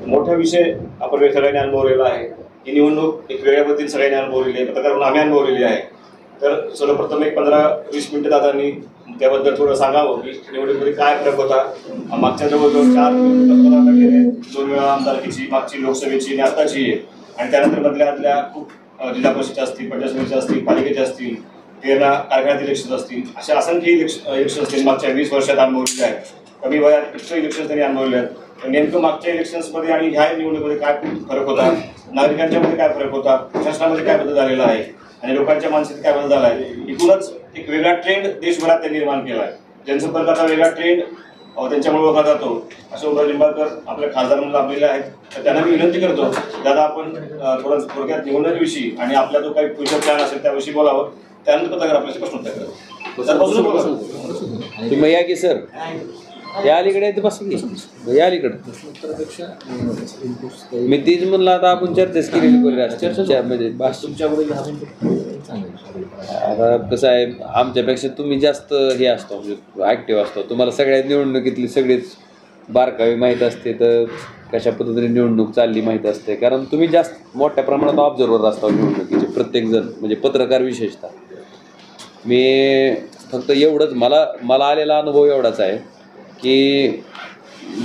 मोठा विषय आपण सगळ्यांनी अनुभवलेला आहे. ही निवडणूक एक वेगळ्या पद्धतीने सगळ्यांनी अनुभवलेली आहे, पत्रकार म्हणून आम्ही अनुभवलेली आहे. तर सर्वप्रथम एक 15-20 मिनिटं दादांनी त्याबद्दल थोडं सांगावं की निवडणुकीमध्ये काय फरक होता. मागच्या जवळजवळ 4 गेले, 2 वेळा आमदारकीची, मागची लोकसभेची आणि आताची आहे. आणि त्यानंतर मधल्या खूप जिल्हा परिषदेच्या असतील, पंचायत समितीच्या असतील, पालिकेच्या असतील, तेरणा कारखान्यात इलेक्शन असतील, अशा असंख्य इलेक्शन असतील मागच्या 20 वर्षात अनुभवलेले आहेत. कमी वयात इतकं इलेक्शन त्यांनी अनुभवले आहेत. तर नेमकं मागच्या इलेक्शन्समध्ये आणि ह्या निवडणुकीमध्ये काय फरक होता, नागरिकांच्यामध्ये काय फरक होता, प्रशासनामध्ये काय बदल झालेला आहे आणि लोकांच्या मानसिकतेत काय बदल झाला आहे. एकूणच एक वेगळा ट्रेंड देशभरात त्यांनी निर्माण केला आहे. जनसंपर्काचा वेगळा ट्रेंड त्यांच्यामुळे ओळखला जातो. असे उद्धव लिंबाळकर आपल्या खासदार म्हणून लाभलेले आहेत. तर त्यांना मी विनंती करतो, दादा आपण थोडक्यात निवडणुकीविषयी आणि आपला जो काही फ्युचर प्लॅन असेल त्याविषयी बोलावं. त्यानंतर पत्रकार आपल्याशी प्रश्न उत्तर करा. तुम्ही या की सर, या अलीकडे बस की या अलीकडे. मी तीच म्हणलं आता आपण चर्चाच केलेली करूया. चर्चा म्हणजे आता कसं आहे, आमच्यापेक्षा तुम्ही जास्त हे असतो, म्हणजे ॲक्टिव्ह असतो. तुम्हाला सगळ्या निवडणुकीतली सगळीच बारकावी माहीत असते, तर कशा पद्धतीने निवडणूक चालली माहीत असते. कारण तुम्ही जास्त मोठ्या प्रमाणात ऑब्झर्वर असता निवडणुकीचे, प्रत्येकजण म्हणजे पत्रकार विशेषतः. मी फक्त एवढंच, मला आलेला अनुभव एवढाच आहे की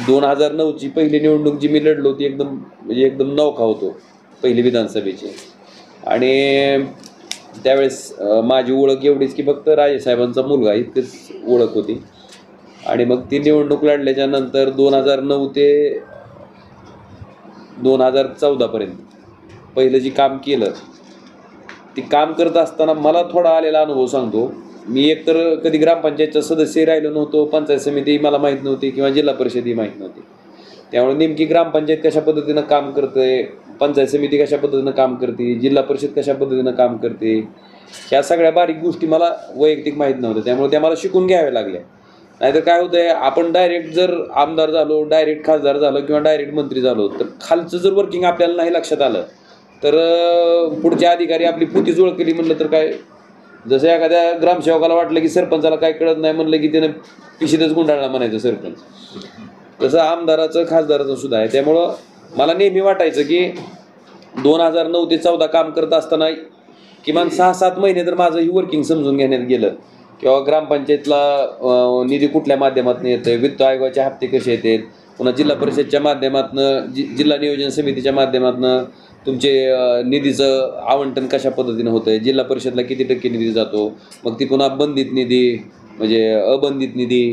2009ची पहिली निवडणूक जी मी लढलो ती एकदम नौखा होतो, पहिली विधानसभेची. आणि त्यावेळेस माझी ओळख एवढीच की फक्त राजेसाहेबांचा मुलगा इतकीच ओळख होती. आणि मग ती निवडणूक लढल्याच्या नंतर 2009 ते 2014पर्यंत पहिलं जी काम केलं, ती काम करत असताना मला थोडा आलेला अनुभव सांगतो. मी एकतर कधी ग्रामपंचायतचा सदस्य राहिलो नव्हतो, पंचायत समिती मला माहीत नव्हती किंवा जिल्हा परिषदही माहीत नव्हती. त्यामुळे नेमकी ग्रामपंचायत कशा पद्धतीनं काम करते, पंचायत समिती कशा पद्धतीनं काम करते, जिल्हा परिषद कशा पद्धतीनं काम करते, ह्या सगळ्या बारीक गोष्टी मला वैयक्तिक माहीत नव्हत्या. त्यामुळे त्या मला शिकून घ्याव्या लागल्या. नाहीतर काय होतं आहे, आपण डायरेक्ट जर आमदार झालो, डायरेक्ट खासदार झालो किंवा डायरेक्ट मंत्री झालो, तर खालचं जर वर्किंग आपल्याला नाही लक्षात आलं तर पुढचे अधिकारी आपली पुती जुळ केली म्हणलं तर काय, जसं एखाद्या ग्रामसेवकाला वाटलं की सरपंचाला काय कळत नाही म्हणलं की त्यानं पिशीतच गुंडाळला म्हणायचं सरपंच, तसं आमदाराचं खासदाराचं सुद्धा आहे. त्यामुळं मला नेहमी वाटायचं की 2009 ते 14 काम करत असताना किमान 6-7 महिने तर माझं ही वर्किंग समजून घेण्यात गेलं. किंवा ग्रामपंचायतला निधी कुठल्या माध्यमातून येतं, वित्त आयोगाचे हप्ते कसे येतात, पुन्हा जिल्हा परिषदच्या माध्यमातून, जिल्हा नियोजन समितीच्या माध्यमातून तुमचे निधीचं आवंटन कशा पद्धतीनं होतं आहे, जिल्हा परिषदला किती टक्के निधी जातो, मग ती पुन्हा बंधित निधी म्हणजे अबंधित निधी,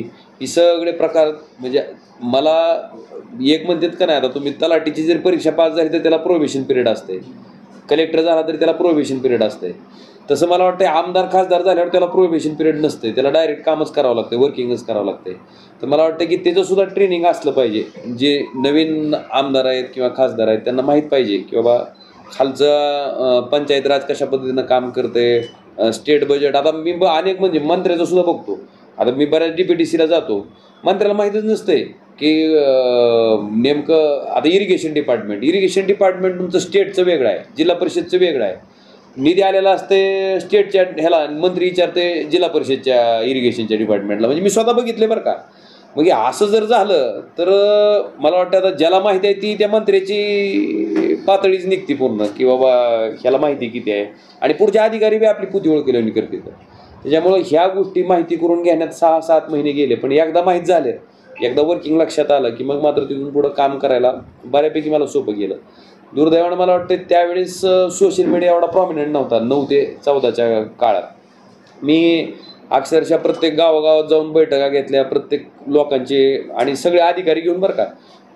ही सगळे प्रकार. म्हणजे मला एक म्हणतात का नाही, आता तुम्ही तलाठीची जर परीक्षा पास झाली तर त्याला प्रोबेशन पिरियड असते, कलेक्टर झाला तरी त्याला प्रोबेशन पिरियड असते. तसं मला वाटतं आमदार खासदार झाल्यावर त्याला प्रोबेशन पिरियड नसते, त्याला डायरेक्ट कामच करावं लागतं, वर्किंगच करावं लागते. तर मला वाटतं की त्याचंसुद्धा ट्रेनिंग असलं पाहिजे. जे नवीन आमदार आहेत किंवा खासदार आहेत त्यांना माहीत पाहिजे की बाबा खालचं पंचायत राज कशा पद्धतीनं काम करते, स्टेट बजेट. आता मी अनेक म्हणजे मंत्र्याचं सुद्धा बघतो. आता मी बऱ्याच DPTCला जातो, मंत्र्याला माहीतच नसतंय की नेमकं आता इरिगेशन डिपार्टमेंट तुमचं स्टेटचं वेगळं आहे, जिल्हा परिषदचं वेगळं आहे. निधी आलेला असते स्टेटच्या ह्याला, मंत्री विचारते जिल्हा परिषदच्या इरिगेशनच्या डिपार्टमेंटला. म्हणजे मी स्वतः बघितले बरं का. मग असं जर झालं तर मला वाटतं आता ज्याला माहिती आहे ती त्या मंत्र्याची पातळीच निघते पूर्ण, की बाबा ह्याला माहिती किती आहे. आणि पुढच्या अधिकारी बी आपली पुती ओळखली करते. त्याच्यामुळं ह्या गोष्टी माहिती करून घेण्यात 6-7 महिने गेले. पण एकदा माहीत झाले, एकदा वर्किंग लक्षात आलं की मग मात्र तिथून पुढं काम करायला बऱ्यापैकी मला सोपं गेलं. दुर्दैवानं मला वाटतं त्यावेळेस सोशल मीडिया एवढा प्रॉमिनंट नव्हता 9 ते 14च्या काळात. मी अक्षरशः प्रत्येक गावागावात जाऊन बैठका घेतल्या, प्रत्येक लोकांचे आणि सगळे अधिकारी घेऊन बरं का.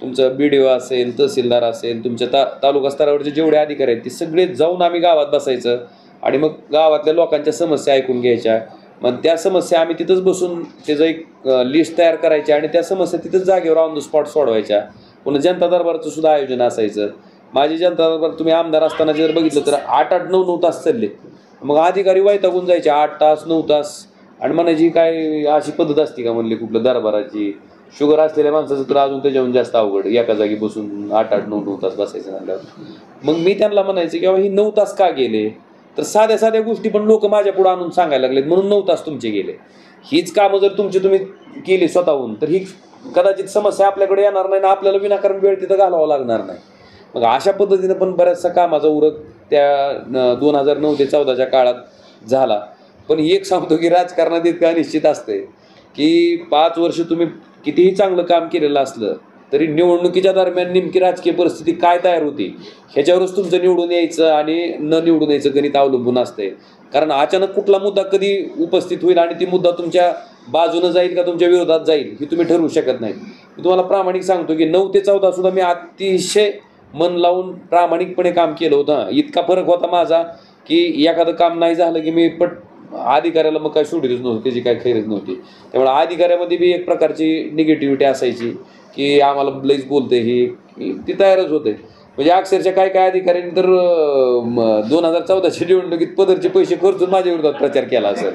तुमचं BDO असेल, तहसीलदार असेल, तुमच्या तालुका स्तरावरचे जेवढे अधिकारी आहेत ते सगळे जाऊन आम्ही गावात बसायचं आणि मग गावातल्या लोकांच्या समस्या ऐकून घ्यायच्या. मग त्या समस्या आम्ही तिथंच बसून त्याचं एक लिस्ट तयार करायची आणि त्या समस्या तिथंच जागेवर ऑन द स्पॉट सोडवायच्या. पुन्हा जनता दरबाराचं सुद्धा आयोजन असायचं. माझी जनता दरबार तुम्ही आमदार असताना जर बघितलं तर 8-9 तास चालले. मग अधिकारी वैतागून जायचे 8 तास 9 तास आणि म्हणायची काय अशी पद्धत असते का म्हणले कुठलं दरबाराची. शुगर असलेल्या माणसाचं तर अजून त्याच्याहून जास्त अवघड, एका जागी बसून 8-9 तास बसायचं म्हणल्यावर. मग मी त्यांना म्हणायचं की बाबा ही 9 तास का गेले, तर साध्या गोष्टी पण लोक माझ्या पुढे आणून सांगायला लागलेत म्हणून 9 तास तुमचे गेले. हीच कामं जर तुम्ही केली स्वतःहून तर ही कदाचित समस्या आपल्याकडे येणार नाही ना आपल्याला विनाकारण वेळ तिथं घालवावा लागणार नाही. मग अशा पद्धतीनं पण बऱ्याचसा कामाचा उरक त्या 2009 ते 14च्या काळात झाला. पण एक सांगतो की राजकारणात इतकं निश्चित असते की 5 वर्ष तुम्ही कितीही चांगलं काम केलेलं असलं तरी निवडणुकीच्या दरम्यान नेमकी राजकीय परिस्थिती काय तयार होती ह्याच्यावरच तुमचं निवडून यायचं आणि न निवडून यायचं गणित अवलंबून असते. कारण अचानक कुठला मुद्दा कधी उपस्थित होईल आणि ती मुद्दा तुमच्या बाजूनं जाईल का तुमच्या विरोधात जाईल हे तुम्ही ठरवू शकत नाही. मी तुम्हाला प्रामाणिक सांगतो की 9 ते 14 सुद्धा मी अतिशय मन लावून प्रामाणिकपणे काम केलं होतं. इतका फरक होता माझा की एखादं काम नाही झालं की मी अधिकाऱ्याला मग काय सोडीतच नव्हती, त्याची काय खैरच नव्हती. त्यामुळे अधिकाऱ्यामध्ये बी एक प्रकारची निगेटिव्हिटी असायची की आम्हाला लईच बोलते ही ती तयारच होते. म्हणजे अक्षरशः काय काय अधिकाऱ्यांनी तर 2014च्या निवडणुकीत पदरचे पैसे खर्चून माझ्या विरोधात प्रचार केला असेल.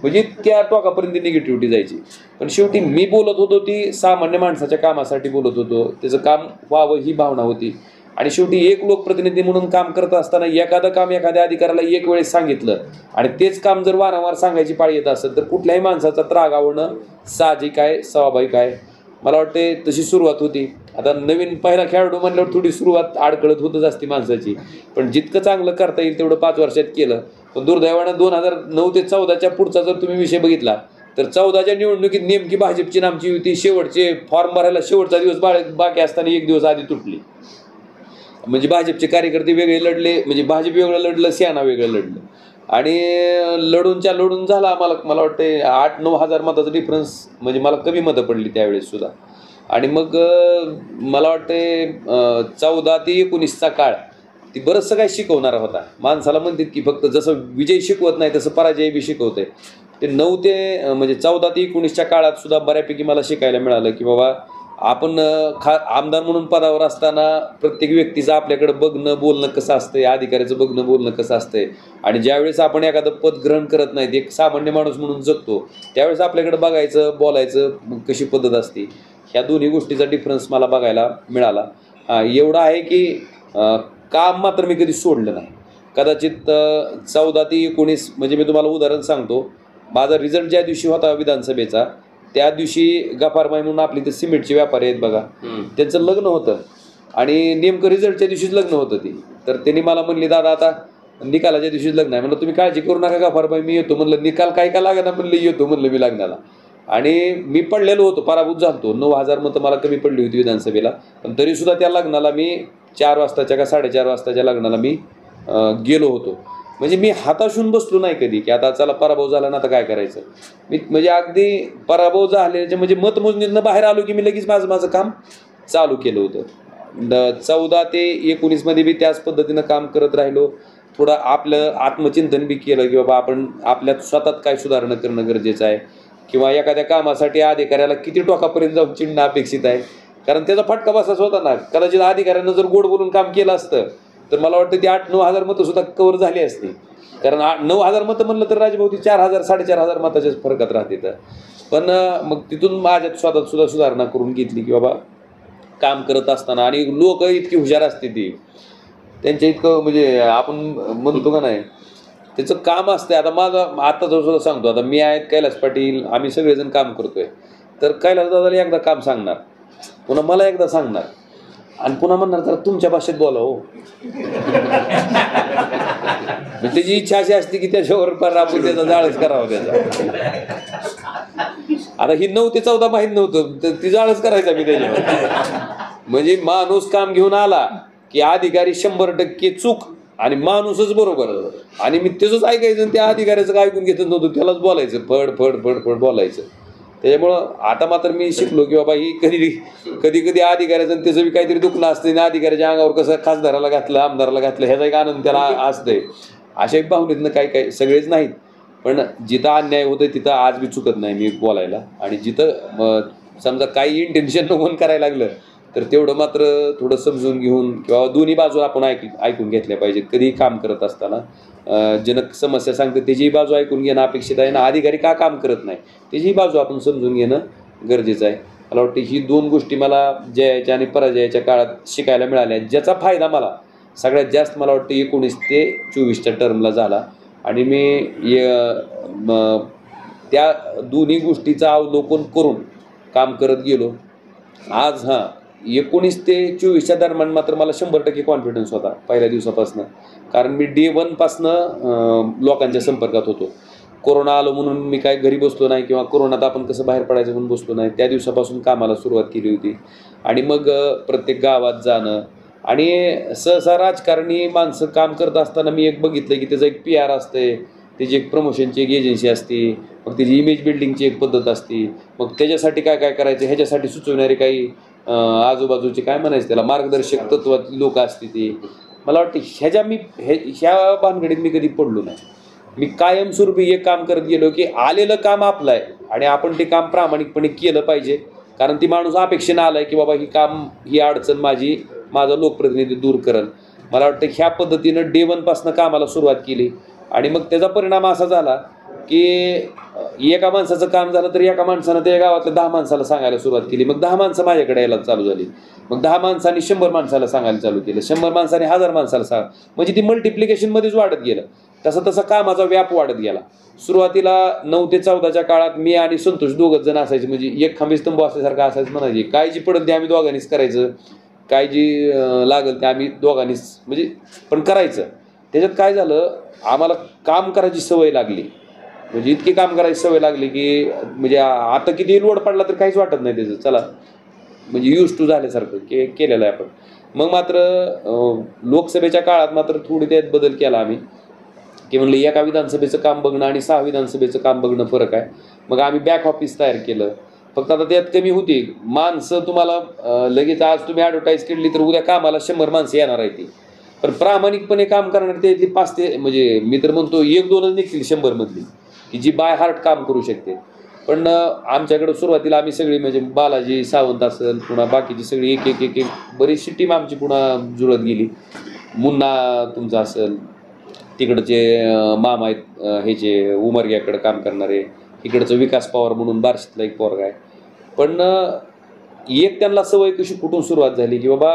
म्हणजे इतक्या टोकापर्यंत निगेटिव्हिटी जायची. पण शेवटी मी बोलत होतो ती सामान्य माणसाच्या कामासाठी बोलत होतो, त्याचं काम व्हावं ही भावना होती. आणि शेवटी एक लोकप्रतिनिधी म्हणून काम करत असताना एखादं काम एखाद्या अधिकाऱ्याला एक वेळेस सांगितलं आणि तेच काम जर वारंवार सांगायची पाळी येत असेल तर कुठल्याही माणसाचा त्रागावणं साहजिक आहे, स्वाभाविक आहे. मला वाटते तशी सुरुवात होती. आता नवीन पहिला खेळाडू म्हणल्यावर थोडी सुरुवात अडकळत होतच असते माणसाची. पण जितकं चांगलं करता येईल तेवढं 5 वर्षात केलं. पण दुर्दैवानं 2009 ते 14च्या पुढचा जर तुम्ही विषय बघितला तर 14च्या निवडणुकीत नेमकी भाजपची नामची युती शेवटचे फॉर्म भरायला शेवटचा दिवस बाकी असताना 1 दिवस आधी तुटली. म्हणजे भाजपचे कार्यकर्ते वेगळे लढले, म्हणजे भाजप वेगळं लढलं, सेना वेगळं लढलं आणि लढून झाला. मला वाटतं 8-9 हजार मताचा डिफरन्स, म्हणजे मला कमी मतं पडली त्यावेळेस सुद्धा. आणि मग मला वाटते 14 ते 19चा काळ ती बरंचसं काय शिकवणारा होता. माणसाला म्हणतात की फक्त जसं विजय शिकवत नाही तसं पराजय बी शिकवते. ते 9 ते म्हणजे 14 ते 19च्या काळात सुद्धा बऱ्यापैकी मला शिकायला मिळालं की बाबा आपण आमदार म्हणून पदावर असताना प्रत्येक व्यक्तीचं आपल्याकडे बघणं बोलणं कसं असतंय, अधिकाऱ्याचं बघणं बोलणं कसं असतंय. आणि ज्यावेळेस आपण एखादं पद ग्रहण करत नाहीत, एक सामान्य माणूस म्हणून जगतो, त्यावेळेस आपल्याकडे बघायचं बोलायचं कशी पद्धत असते. ह्या दोन्ही गोष्टीचा डिफरन्स मला बघायला मिळाला. एवढं आहे की काम मात्र मी कधी सोडलं नाही. कदाचित 14 ते 19 म्हणजे मी तुम्हाला उदाहरण सांगतो. माझा रिझल्ट ज्या दिवशी होता विधानसभेचा त्या दिवशी गफारबाई म्हणून आपली ते सिमेंटचे व्यापारी आहेत बघा, त्यांचं लग्न होतं आणि नेमकं रिझल्टच्या दिवशीच लग्न होतं ती. तर त्यांनी मला म्हणली दादा आता निकालाच्या दिवशीच लग्न आहे. म्हणलं तुम्ही काळजी करू नका गफारबाई, मी येतो. म्हणलं निकाल काय का लागेना, म्हणलं येतो म्हणलं मी लग्नाला. आणि मी पडलेलो होतो, पराभूत झालतो. 9,000 मतं मला कमी पडली होती विधानसभेला. पण तरीसुद्धा त्या लग्नाला मी 4 वाजताच्या का 4:30 वाजताच्या लग्नाला मी गेलो होतो. म्हणजे मी हाताशून बसलो नाही कधी की आता चला पराभव झाला ना आता काय करायचं. मी म्हणजे अगदी पराभव झाल्याचे म्हणजे मतमोजणीतनं बाहेर आलो की मी लगेच माझं काम चालू केलं होतं. 14 ते 19मध्ये बी त्याच पद्धतीनं काम करत राहिलो. थोडं आपलं आत्मचिंतन बी केलं की बाबा आपण आपल्यात स्वतःत काय सुधारणा करणं गरजेचं आहे किंवा एखाद्या कामासाठी अधिकाऱ्याला किती टोकापर्यंत जाऊन चिडणं अपेक्षित आहे. कारण त्याचा फटका बसाच होता ना. कदाचित अधिकाऱ्यानं जर गोड बोलून काम केलं असतं तर मला वाटतं ती 8-9 हजार मतं सुद्धा कव्हर झाली असती. कारण 9,000 मतं म्हणलं तर राजभाऊती 4,000-4,500 मताच्याच फरकात राहते. तर पण मग तिथून माझ्यात स्वतःत सुद्धा सुधारणा करून घेतली की बाबा काम करत असताना. आणि लोक इतकी हुशार असते ती त्यांच्या इतकं म्हणजे आपण म्हणतो का नाही त्याचं काम असते. आता माझं आता सुद्धा सांगतो, आता मी आहेत कैलास पाटील, आम्ही सगळेजण काम करतोय. तर कैलास दादाला एकदा काम सांगणार, पुन्हा मला एकदा सांगणार आणि पुन्हा म्हणणार तर तुमच्या भाषेत बोला हो. त्याची इच्छा अशी असते की त्याच्यावर पण आपण त्याचा जाळच करावा त्याचा. आता ही 9 ते 14 माहीत नव्हतं तर ती जाळच करायचा मी त्याच्यावर. म्हणजे माणूस काम घेऊन आला की अधिकारी 100% चूक आणि माणूसच बरोबर. आणि मी त्याचंच ऐकायचं, त्या अधिकाऱ्याचं काय ऐकून घेत नव्हतं, त्यालाच बोलायचं, फड फड फड फड बोलायचं. त्याच्यामुळं आता मात्र मी शिकलो की बाबा ही कधी कधी अधिकाऱ्याचं त्याचं बी काहीतरी दुखणं असतं आणि अधिकाऱ्याच्या अंगावर कसं खासदाराला घातलं आमदाराला घातलं ह्याचा एक आनंद त्याला असतंय. अशा एक भावनेतनं काही सगळेच नाहीत, पण जिथं अन्याय होतं तिथं आज बी चुकत नाही मी बोलायला. आणि जिथं समजा काही इंटेन्शन नकोन करायला लागलं तर तेवढं मात्र थोडं समजून घेऊन किंवा दोन्ही बाजू आपण ऐकून घेतल्या पाहिजेत. कधीही काम करत असताना जनक समस्या सांगते त्याचीही बाजू ऐकून घेणं अपेक्षित आहे ना अधिकारी का काम करत नाही त्याचीही बाजू आपण समजून घेणं गरजेचं आहे. मला वाटतं ही 2 गोष्टी मला जयाच्या आणि पराजयाच्या काळात शिकायला मिळाल्या, ज्याचा फायदा मला सगळ्यात जास्त मला वाटतं 19 ते 24च्या टर्मला झाला. आणि मी त्या दोन्ही गोष्टीचं अवलोकन करून काम करत गेलो. आज 19 ते 24च्या दरम्यान मात्र मला 100% कॉन्फिडन्स होता पहिल्या दिवसापासून, कारण मी डे 1 पासनं लोकांच्या संपर्कात होतो. कोरोना आलो म्हणून मी काय घरी बसलो नाही किंवा कोरोनात आपण कसं बाहेर पडायचं म्हणून बसलो नाही. त्या दिवसापासून कामाला सुरुवात केली होती. आणि मग प्रत्येक गावात जाणं, आणि सहसा राजकारणी माणसं काम करत असताना मी एक बघितलं की त्याचं एक PR असते, त्याची एक प्रमोशनची एक एजन्सी असते, मग त्याची इमेज बिल्डिंगची एक पद्धत असते, मग त्याच्यासाठी काय काय करायचं ह्याच्यासाठी सुचवणारे काही आजूबाजूचे काय म्हणायचं त्याला मार्गदर्शक तत्वात लोक असते. ते मला वाटतं ह्या भानगडीत मी कधी पडलो नाही. मी कायमस्वरूपी एक काम करत गेलो की आलेलं काम आपलं आहे आणि आपण ते काम प्रामाणिकपणे केलं पाहिजे, कारण ती माणूस अपेक्षेनं आलाय की बाबा ही अडचण माझा लोकप्रतिनिधी दूर करेल. मला वाटतं ह्या पद्धतीनं डे 1 पासनं कामाला सुरुवात केली. आणि मग त्याचा परिणाम असा झाला की एका माणसाचं काम झालं तर एका माणसानं त्या गावातल्या 10 माणसाला सांगायला सुरुवात केली. मग 10 माणसं माझ्याकडे यायला चालू झाली. मग 10 माणसांनी 100 माणसाला सांगायला चालू केलं, 100 माणसांनी 1000 माणसाला म्हणजे ती मल्टिप्लिकेशनमध्येच वाढत गेलं. तसा कामाचा व्याप वाढत गेला. सुरुवातीला 9 ते 14च्या काळात मी आणि संतोष दोघच जण असायचे, म्हणजे एक खांबीस्तंभ असल्यासारखं असायचं म्हणायचे. काय जी पडेल ते आम्ही दोघांनीच करायचं, काय जी लागेल ते आम्ही दोघांनीच म्हणजे पण करायचं. त्याच्यात काय झालं, आम्हाला काम करायची सवय लागली, म्हणजे इतकी काम करायची सवय लागली की म्हणजे आता किती लोड पडला तर काहीच वाटत नाही त्याचं, चला म्हणजे यूज टू झाल्यासारखं केलेलं आहे आपण. मग मात्र लोकसभेच्या काळात मात्र थोडी त्यात बदल केला आम्ही, की म्हणलं एका विधानसभेचं काम बघणं आणि 6 विधानसभेचं काम बघणं फरक आहे. मग आम्ही बॅक ऑफिस तयार केलं. फक्त आता त्यात कमी होती माणसं. तुम्हाला लगेच आज तुम्ही ॲडव्हर्टाईज केली तर उद्या कामाला 100 माणसं येणार आहे ती, पण प्रामाणिकपणे काम करणार त्यातली 5 ते म्हणजे मी तर म्हणतो 1-2च निघतील 100 मधली की जी बाय हार्ट काम करू शकते. पण आमच्याकडं सुरुवातीला आम्ही सगळी म्हणजे बालाजी सावंत असेल, पुन्हा बाकीची सगळी एक बरीचशी टीम आमची पुन्हा जुळत गेली. मुन्ना तुमचा असेल, तिकडचे मामा आहेत ह्याचे उमरग्याकडे काम करणारे, इकडचं विकास पवार म्हणून बार्शीतला एक पोरगा आहे. पण एक त्यांना सवय कशी कुठून सुरुवात झाली की बाबा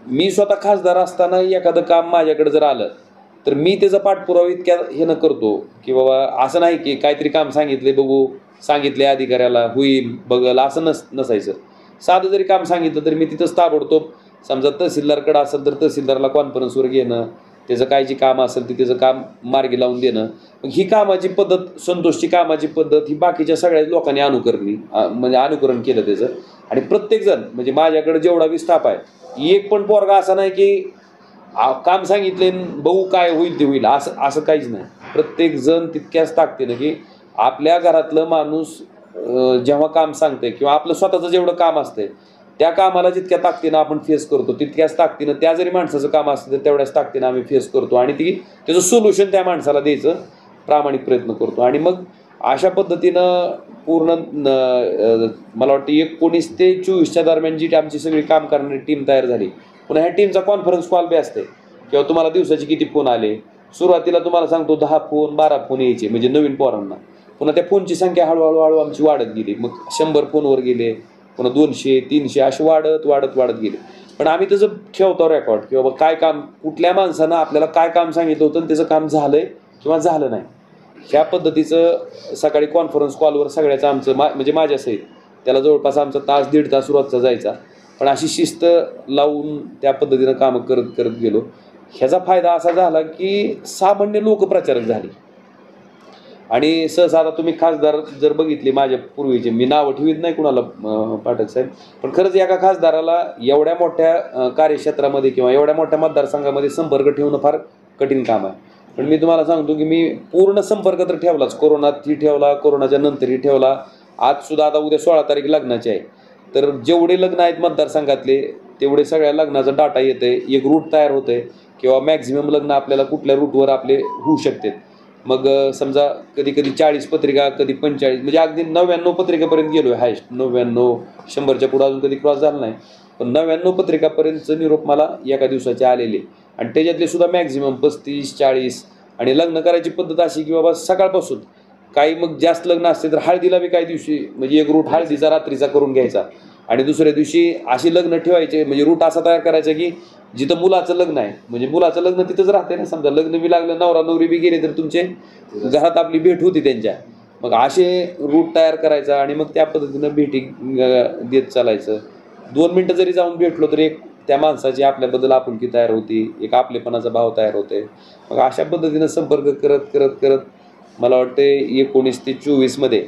मी स्वतः खासदार असताना एखादं काम माझ्याकडे जर आलं तर मी त्याचा पाठपुरावा इतक्या हे करतो की बाबा असं नाही की काहीतरी काम सांगितले अधिकाऱ्याला होईल बघल असं नसायचं. साधं जरी काम सांगितलं तर मी तिथंच ताबडतोब, समजा तहसीलदारकडे असेल तर तहसीलदारला कॉन्फरन्सवर घेणं, त्याचं काय जी काम असेल ते त्याचं काम मार्गी लावून देणं. मग ही कामाची पद्धत, संतोषची कामाची पद्धत ही बाकीच्या सगळ्या लोकांनी अनुकरण केलं त्याचं. आणि प्रत्येकजण म्हणजे माझ्याकडे जेवढा विस्ताप आहे, एक पण पोरगा असा नाही की काम सांगितले बघू काय होईल ते होईल असं काहीच नाही. प्रत्येकजण तितक्याच ताकदीनं की आपल्या घरातलं माणूस जेव्हा काम सांगते किंवा आपलं स्वतःचं जेवढं काम असतंय त्या कामाला जितक्या ताकदीनं आपण फेस करतो तितक्याच ताकदीनं त्या जरी माणसाचं काम असतं तर तेवढ्याच ताकदीनं आम्ही फेस करतो आणि त्याचं सोल्युशन त्या माणसाला द्यायचं प्रामाणिक प्रयत्न करतो. आणि मग अशा पद्धतीनं पूर्ण मला वाटतं 19 ते 24च्या दरम्यान जी आमची सगळी काम करणारी टीम तयार झाली. पुन्हा ह्या टीमचा कॉन्फरन्स कॉल बी असते किंवा तुम्हाला दिवसाचे किती फोन आले. सुरुवातीला तुम्हाला सांगतो 10 फोन 12 फोन यायचे म्हणजे नवीन पोरांना. पुन्हा त्या फोनची संख्या हळूहळू आमची वाढत गेली. मग 100 फोनवर गेले, पुन्हा 200 300 असे वाढत गेले. पण आम्ही त्याचं ठेवतो रेकॉर्ड की बाबा काय काम, कुठल्या माणसानं आपल्याला काय काम सांगितलं होतं आणि त्याचं काम झालंय किंवा झालं नाही. ह्या पद्धतीचं सकाळी कॉन्फरन्स कॉलवर सगळ्याचं आमचं म्हणजे माझ्यासहित त्याला जवळपास आमचा 1-1.5 तास रोजचा जायचा. पण अशी शिस्त लावून त्या पद्धतीनं कामं करत गेलो. ह्याचा फायदा असा झाला की सामान्य लोकप्रचारक झाली. आणि सहसा आता तुम्ही खासदार जर बघितले माझ्या पूर्वीचे, मी नावं ठेवीत नाही कुणाला पाठक साहेब, पण खरंच एका खासदाराला एवढ्या मोठ्या कार्यक्षेत्रामध्ये किंवा एवढ्या मोठ्या मतदारसंघामध्ये संपर्क ठेवणं फार कठीण काम आहे. पण मी तुम्हाला सांगतो की मी पूर्ण संपर्क तर ठेवलाच, कोरोनातही ठेवला, कोरोनाच्या नंतरही ठेवला. आज सुद्धा आता उद्या 16 तारीख लग्नाची आहे, तर जेवढे लग्न आहेत मतदारसंघातले तेवढे सगळ्या लग्नाचा डाटा येते, एक रूट तयार होते किंवा मॅक्झिमम लग्न आपल्याला कुठल्या रूटवर आपले होऊ शकतात. मग समजा कधी 40 पत्रिका, कधी 45, म्हणजे अगदी 99 पत्रिकेपर्यंत गेलो आहे. हायस्ट 99, 100च्या पुढे अजून कधी क्रॉस झाला नाही, पण 99 पत्रिकापर्यंतचं निरोप मला एका दिवसाचे आलेले. आणि त्याच्यातले सुद्धा मॅक्झिमम 35-40. आणि लग्न करायची पद्धत अशी की बाबा सकाळपासून काही मग जास्त लग्न असते तर हळदीला बी काही दिवशी म्हणजे एक रूट हळदीचा रात्रीचा करून घ्यायचा आणि दुसऱ्या दिवशी अशी लग्न ठेवायचे. म्हणजे रूट असा तयार करायचा की जिथं मुलाचं लग्न आहे म्हणजे मुलाचं लग्न तिथंच राहते ना. समजा लग्न बी लागलं, नवरा नवरी बी गेले तर तुमचे घरात आपली भेट होती त्यांच्या. मग असे रूट तयार करायचा आणि मग त्या पद्धतीनं भेटी देत चालायचं. 2 मिनटं जरी जाऊन भेटलो तरी एक त्या माणसाची आपल्याबद्दल आपुलकी तयार होती, एक आपलेपणाचा भाव तयार होते. मग अशा पद्धतीनं संपर्क करत करत करत मला वाटते 19 ते 24मध्ये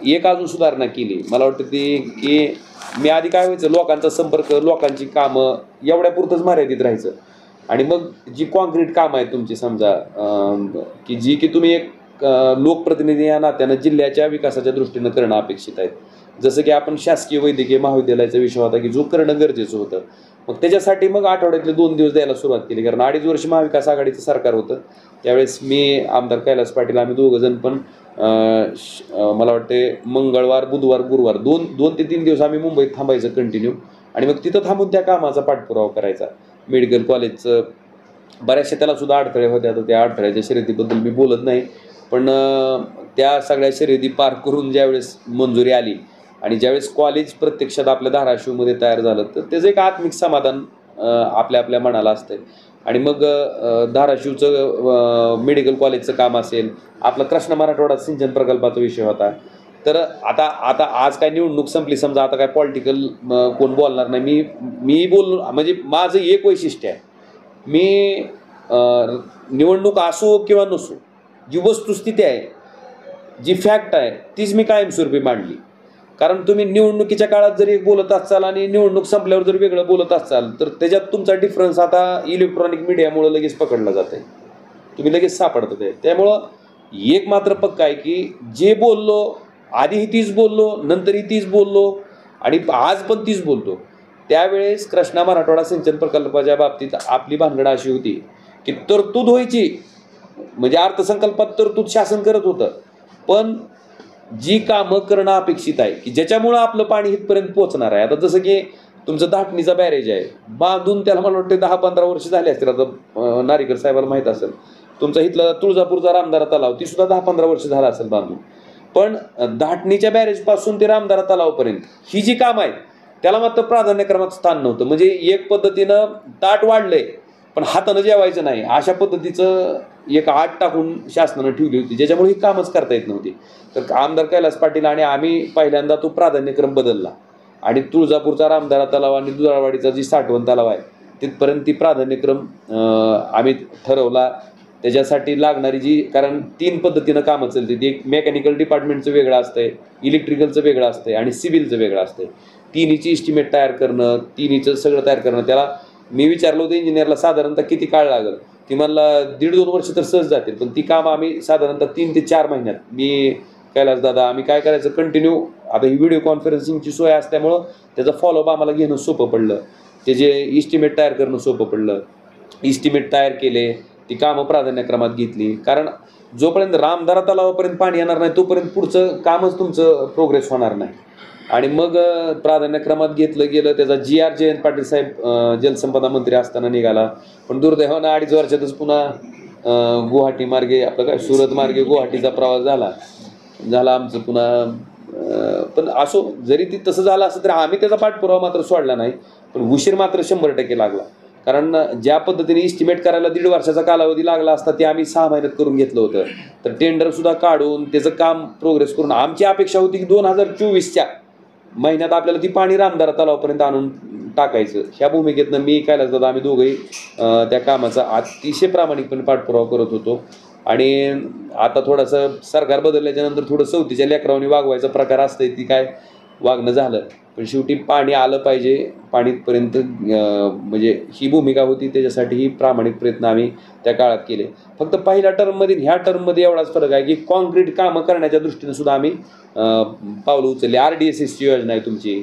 एक अजून सुधारणा केली. मला वाटतं ती की मी आधी काय व्हायचं, लोकांचा संपर्क, लोकांची कामं एवढ्यापुरतंच मर्यादित राहायचं. आणि मग जी कॉन्क्रीट कामं आहेत तुमची समजा की जी की तुम्ही एक लोकप्रतिनिधी या नात्यानं जिल्ह्याच्या विकासाच्या दृष्टीनं करणं अपेक्षित आहे. जसं की आपण शासकीय वैद्यकीय महाविद्यालयाचा विषय होता की जो करणं गरजेचं होतं. मग त्याच्यासाठी मग आठवड्यातले 2 दिवस द्यायला सुरुवात केली, कारण 2.5 वर्ष महाविकास आघाडीचं सरकार होतं. त्यावेळेस मी, आमदार कैलास पाटील, आम्ही दोघंजण पण मला वाटते मंगळवार, बुधवार, गुरुवार 2 ते 3 दिवस आम्ही मुंबईत थांबायचं कंटिन्यू. आणि मग तिथं थांबून त्या कामाचा पाठपुरावा करायचा. मेडिकल कॉलेजचं बऱ्याचशा त्याला सुद्धा अडथळे होते. आता त्या अडथळ्याच्या शर्यतीबद्दल मी बोलत नाही, पण त्या सगळ्या शर्यती पार करून ज्यावेळेस मंजुरी आली आणि ज्यावेळेस कॉलेज प्रत्यक्षात आपल्या धाराशिवमध्ये तयार झालं, तर त्याचं एक आत्मिक समाधान आपल्या आपल्या मनाला असतंय. आणि मग धाराशिवचं मेडिकल कॉलेजचं काम असेल, आपला कृष्णा मराठवाडा सिंचन प्रकल्पाचा विषय होता. तर आता आज काय निवडणूक संपली समजा, आता काय पॉलिटिकल कोण बोलणार नाही. मी बोललो म्हणजे माझं एक वैशिष्ट्य आहे, मी निवडणूक असो किंवा नसो, जी वस्तुस्थिती आहे, जी फॅक्ट आहे, तीच मी कायमस्वरूपी मांडली. कारण तुम्ही निवडणुकीच्या काळात जरी बोलत असाल आणि निवडणूक संपल्यावर जर वेगळं बोलत असाल, तर त्याच्यात तुमचा डिफरन्स आता इलेक्ट्रॉनिक मीडियामुळे लगेच पकडला जात आहे, तुम्ही लगेच सापडतं ते. त्यामुळं एक मात्र पक्का आहे की जे बोललो आधीही तीच बोललो, नंतरही तीच बोललो आणि आज पण तीच बोलतो. त्यावेळेस कृष्णा मराठवाडा सिंचन प्रकल्पाच्या बाबतीत आपली भानगड अशी होती की तरतूद व्हायची, म्हणजे अर्थसंकल्पात तरतूद शासन करत होतं, पण जी कामं करणं अपेक्षित आहे की ज्याच्यामुळं आपलं पाणी इथपर्यंत पोहोचणार आहे. आता जसं की तुमचं धाटणीचा बॅरेज आहे, बांधून त्याला मला वाटतं 10-15 वर्ष झाले असतील. आता नारिकर साहेबाला माहीत असेल, तुमचा इथला तुळजापूरचा रामदारा तलाव, ती सुद्धा 10-15 वर्ष झाला असेल बांधून. पण धाटणीच्या बॅरेजपासून ते रामदारा तलावपर्यंत ही जी कामं आहेत त्याला मात्र प्राधान्यक्रमात स्थान नव्हतं. म्हणजे एक पद्धतीनं ताट वाढलंय पण हातानं जेवायचं नाही, अशा पद्धतीचं एक आट टाकून शासनानं ठेवली होती, ज्याच्यामुळे ही कामच करता येत नव्हती. तर आमदार कैलास पाटील आणि आम्ही पहिल्यांदा तो प्राधान्यक्रम बदलला आणि तुळजापूरचा रामदारा तलाव आणि दुधाळवाडीचा जी साठवण तलाव आहे तिथपर्यंत ती प्राधान्यक्रम आम्ही ठरवला. त्याच्यासाठी लागणारी जी, कारण 3 पद्धतीनं कामं चालते, ती एक मेकॅनिकल डिपार्टमेंटचं वेगळं असतंय, इलेक्ट्रिकलचं वेगळं असतंय आणि सिव्हिलचं वेगळं असतंय. तिन्हीची इस्टिमेट तयार करणं, तिन्हीचं सगळं तयार करणं. त्याला मी विचारलं होतं इंजिनियरला साधारणतः किती काळ लागेल, ती मला 1.5-2 वर्ष तर सहज जातील, पण ती कामं आम्ही साधारणतः 3 ते 4 महिन्यात. मी कैलास दादा आम्ही काय करायचं कंटिन्यू, आता ही व्हिडिओ कॉन्फरन्सिंगची सोय असल्यामुळं त्याचं फॉलोअप आम्हाला घेणं सोपं पडलं, त्याचे इस्टिमेट तयार करणं सोपं पडलं. इस्टिमेट तयार केले, ती कामं प्राधान्यक्रमात घेतली, कारण जोपर्यंत रामदारा तलावापर्यंत पाणी येणार नाही तोपर्यंत पुढचं कामच तुमचं प्रोग्रेस होणार नाही. आणि मग प्राधान्यक्रमात घेतलं गेलं. त्याचा GR जयंत पाटील साहेब जलसंपदा मंत्री असताना निघाला, पण दुर्दैवानं 2.5 वर्षातच पुन्हा गुवाहाटी मार्गे, आपलं काय सुरत मार्गे गुवाहाटीचा प्रवास झाला आमचं पुन्हा. पण असो, जरी ती तसं झालं असं तरी आम्ही त्याचा पाठपुरावा मात्र सोडला नाही, पण उशीर मात्र 100% लागला. कारण ज्या पद्धतीने इस्टिमेट करायला 1.5 वर्षाचा कालावधी लागला असता ते आम्ही 6 महिन्यात करून घेतलं होतं. तर टेंडरसुद्धा काढून त्याचं काम प्रोग्रेस करून आमची अपेक्षा होती की 2024च्या महिन्यात आपल्याला ती पाणी रामदारा तलावापर्यंत आणून टाकायचं. ह्या भूमिकेतनं मी कैलास दादा आम्ही दोघंही त्या कामाचा अतिशय प्रामाणिकपणे पाठपुरावा करत होतो. आणि आता थोडंसं सरकार बदलल्याच्या नंतर थोडं सवतीच्या लेकरावानी वागवायचा प्रकार असतंय, ती काय वागणं झालं, पण शेवटी पाणी आलं पाहिजे पाणीपर्यंत, म्हणजे ही भूमिका होती. त्याच्यासाठी ही प्रामाणिक प्रयत्न आम्ही त्या काळात केले. फक्त पहिल्या टर्ममध्ये ह्या टर्ममध्ये एवढाच फरक आहे की कॉन्क्रीट कामं करण्याच्या दृष्टीने सुद्धा आम्ही पावलं उचलली. RDSSची योजना आहे तुमची,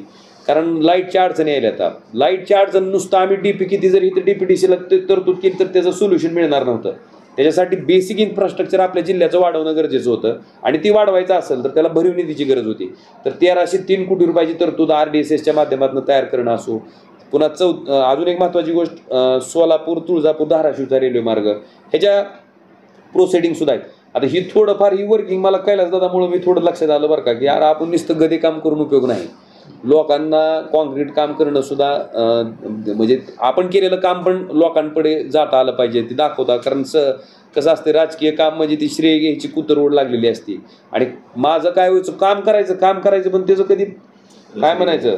कारण लाईटच्या अडचणी यायला. आता लाईटच्या अडचण नुसतं आम्ही DP किती जरी इथं DPDCला तरतूद केली तर त्याचं सोल्युशन मिळणार नव्हतं. त्याच्यासाठी बेसिक इन्फ्रास्ट्रक्चर आपल्या जिल्ह्याचं वाढवणं गरजेचं होतं आणि ती वाढवायचं असेल तर त्याला भरीव निधीची गरज होती. तर 1303 कोटी रुपयाची तरतूद RDSSच्या माध्यमातून तयार करणं असो. पुन्हा अजून एक महत्त्वाची गोष्ट, सोलापूर तुळजापूर धाराशिवचा रेल्वे मार्ग, ह्याच्या प्रोसिडिंगसुद्धा आहेत. आता ही थोडंफार ही वर्किंग मला कैलास दादामुळे मी थोडं लक्षात आलं बरं का, की यार आपण नुसतं गदे काम करून उपयोग नाही. लोकांना कॉन्क्रीट काम करणं सुद्धा म्हणजे आपण केलेलं काम पण लोकांकडे जाता आलं पाहिजे, ते दाखवता. कारण कसं असते राजकीय काम म्हणजे ती श्रेय घ्यायची कुतरवड लागलेली असते. आणि माझं काय व्हायचं, काम करायचं पण त्याचं कधी काय म्हणायचं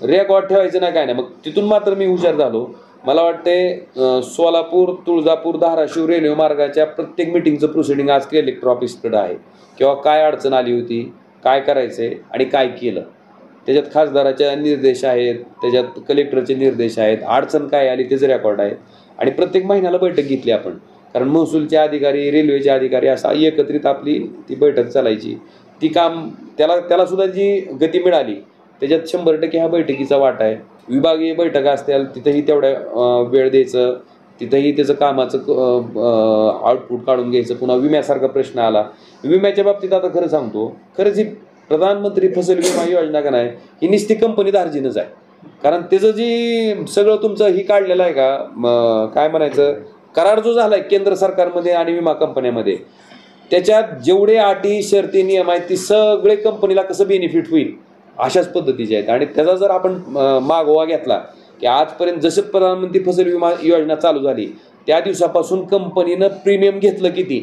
रेकॉर्ड ठेवायचं नाही, काय नाही. मग तिथून मात्र मी हुशार झालो. मला वाटते सोलापूर, तुळजापूर, धाराशिव रेल्वे मार्गाच्या प्रत्येक मिटिंगचं प्रोसिडिंग आज कलेक्टर ऑफिसकडं आहे. किंवा काय अडचण आली होती, काय करायचंय आणि काय केलं, त्याच्यात खासदाराच्या निर्देश आहेत, त्याच्यात कलेक्टरचे निर्देश आहेत, अडचण काय आली त्याचं रेकॉर्ड आहे. आणि प्रत्येक महिन्याला बैठक घेतली आपण, कारण महसूलचे अधिकारी, रेल्वेचे अधिकारी असा एकत्रित आपली ती बैठक चालायची. ती काम त्याला सुद्धा जी गती मिळाली त्याच्यात 100% ह्या बैठकीचा वाटा आहे. विभागीय बैठका असतील तिथंही तेवढ्या वेळ द्यायचं, तिथंही त्याचं कामाचं आउटपुट काढून घ्यायचं. पुन्हा विम्यासारखा प्रश्न आला, विम्याच्या बाबतीत आता खरं सांगतो, खरंच ही प्रधानमंत्री फसल विमा योजना का नाही, ही नुसती कंपनी धार्जिनच आहे. कारण त्याचं जी सगळं तुमचं ही काढलेलं आहे का काय म्हणायचं करार जो झाला आहे केंद्र सरकारमध्ये आणि विमा कंपन्यामध्ये, त्याच्यात जेवढे अटी शर्ती नियम आहेत ती सगळे कंपनीला कसं बेनिफिट होईल अशाच पद्धतीचे आहेत. आणि त्याचा जर आपण मागोवा घेतला की आजपर्यंत जसं प्रधानमंत्री फसल विमा योजना चालू झाली त्या दिवसापासून कंपनीनं प्रीमियम घेतलं किती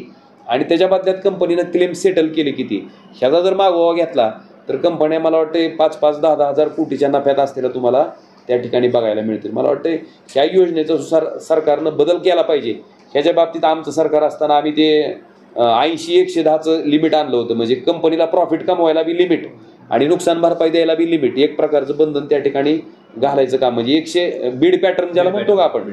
आणि त्याच्या बदल्यात कंपनीनं क्लेम सेटल केले किती, ह्याचा जर मागोवा घेतला तर कंपन्या मला वाटते 5-5, 10-10 हजार कोटीच्या नफ्यात असलेल्या तुम्हाला त्या ठिकाणी बघायला मिळतील. मला वाटते ह्या योजनेचा सरकारनं बदल केला पाहिजे. ह्याच्या बाबतीत आमचं सरकार असताना आम्ही ते 80-110चं लिमिट आणलं होतं. म्हणजे कंपनीला प्रॉफिट कमवायला बी लिमिट आणि नुकसान भरपाई द्यायला बी लिमिट, एक प्रकारचं बंधन त्या ठिकाणी घालायचं काम. म्हणजे 100 बीड पॅटर्न ज्याला म्हणतो का आपण,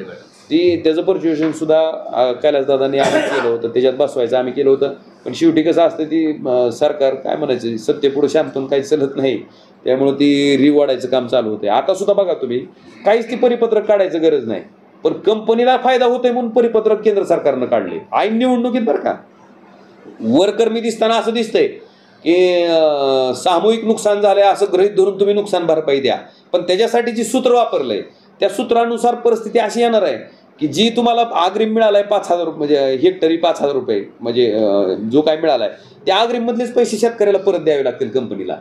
त्याचं पर्च्युएशन सुद्धा कैलासदादांनी आम्ही केलं होतं, त्याच्यात बसवायचं आम्ही केलं होतं. पण शेवटी कसं असतं ती सरकार काय म्हणायचं सत्तेपुढं शांतून काही चालत नाही, त्यामुळे ती रिवाडायचं काम चालू होते. आता सुद्धा बघा तुम्ही काहीच ती परिपत्रक काढायचं गरज नाही, पण कंपनीला फायदा होतोय म्हणून परिपत्रक केंद्र सरकारनं काढले ऐन निवडणुकीत बरं का. वरकर्मी दिसताना असं दिसतंय की सामूहिक नुकसान झालंय असं गृहीत धरून तुम्ही नुकसान भरपाई द्या, पण त्याच्यासाठी जी सूत्र वापरलंय त्या सूत्रानुसार परिस्थिती अशी येणार आहे की जी तुम्हाला अग्रिम मिळालाय 5,000 रुपये म्हणजे हेक्टरी 5,000 रुपये म्हणजे जो काय मिळालाय त्या अग्रिममधलेच पैसे शेतकऱ्याला परत द्यावे लागतील कंपनीला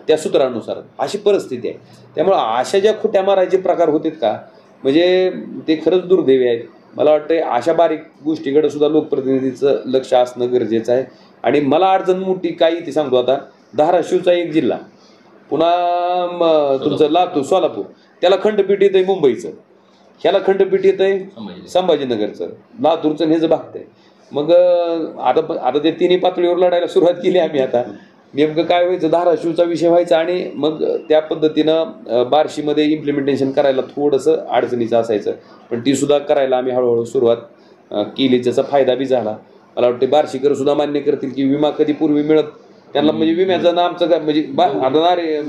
त्या सूत्रानुसार, अशी परिस्थिती आहे. त्यामुळं अशा ज्या खोट्या मारायचे प्रकार होतात का म्हणजे ते खरंच दुर्दैवी आहेत. मला वाटतं अशा बारीक गोष्टीकडे सुद्धा लोकप्रतिनिधीचं लक्ष असणं गरजेचं आहे. आणि मला अडचण मोठी काही ते सांगतो, आता धाराशिवचा एक जिल्हा, पुन्हा तुमचं लातूर, सोलापूर, त्याला खंडपीठ येतंय मुंबईचं, ह्याला खंडपीठ येतंय संभाजीनगरचं, लातूरचं ह्याचं भागतंय. मग आता ते तिन्ही पातळीवर लढायला सुरुवात केली आम्ही. आता नेमकं काय व्हायचं, धाराशिवचा विषय व्हायचा आणि मग त्या पद्धतीनं बार्शीमध्ये इम्प्लिमेंटेशन करायला थोडंसं अडचणीचं असायचं, पण ती सुद्धा करायला आम्ही हळूहळू सुरुवात केली, ज्याचा फायदा बी झाला. मला वाटते बार्शीकर सुद्धा मान्य करतील की विमा कधी पूर्वी मिळत त्यांना, म्हणजे विम्याचं ना आमचं काय म्हणजे आता रे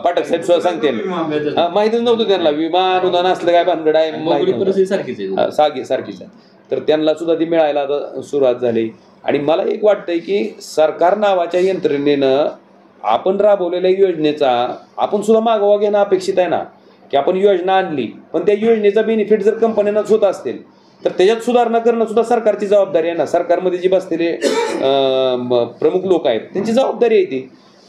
पाठक साहेब सुद्धा सांगते माहितीच नव्हतं त्यांना विमा अनुदान असलं काय भानगड आहे, सारखीच आहे. तर त्यांना सुद्धा ती मिळायला आता सुरुवात झाली. आणि मला एक वाटतंय की सरकार नावाच्या यंत्रणेनं आपण राबवलेल्या योजनेचा आपण सुद्धा मागोवा घेणं अपेक्षित आहे ना, की आपण योजना आणली पण त्या योजनेचा बेनिफिट जर कंपन्यांनाच होत असेल तर त्याच्यात सुधारणा करणं सुद्धा सरकारची जबाबदारी आहे ना. सरकारमध्ये जे बसलेले प्रमुख लोक आहेत त्यांची जबाबदारी आहे ती.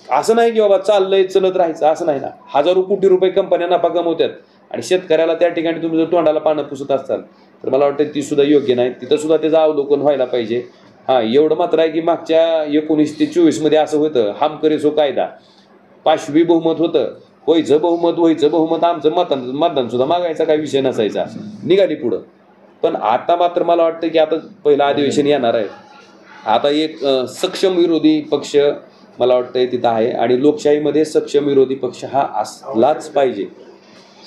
असं नाही की बाबा चाललंय चलत राहायचं असं नाही ना. हजारो कोटी रुपये कंपन्या नफा कमवतात आणि शेतकऱ्याला त्या ठिकाणी तुम्ही जर तोंडाला पानं पुसत असाल तर मला वाटतं ती सुद्धा योग्य नाही. तिथं सुद्धा त्याचं अवलोकन व्हायला पाहिजे. हां, एवढं मात्र आहे की मागच्या 19 ते 24 असं होतं, हम करे सो कायदा, पाशवी बहुमत होतं, व्हायचं बहुमत, आमचं मतदान सुद्धा मागायचा काही विषय नसायचा, निघाली पुढं. पण आता मात्र मला वाटतं की आता पहिलं अधिवेशन येणार आहे, आता एक सक्षम विरोधी पक्ष मला वाटतं तिथं आहे आणि लोकशाहीमध्ये सक्षम विरोधी पक्ष हा असलाच पाहिजे.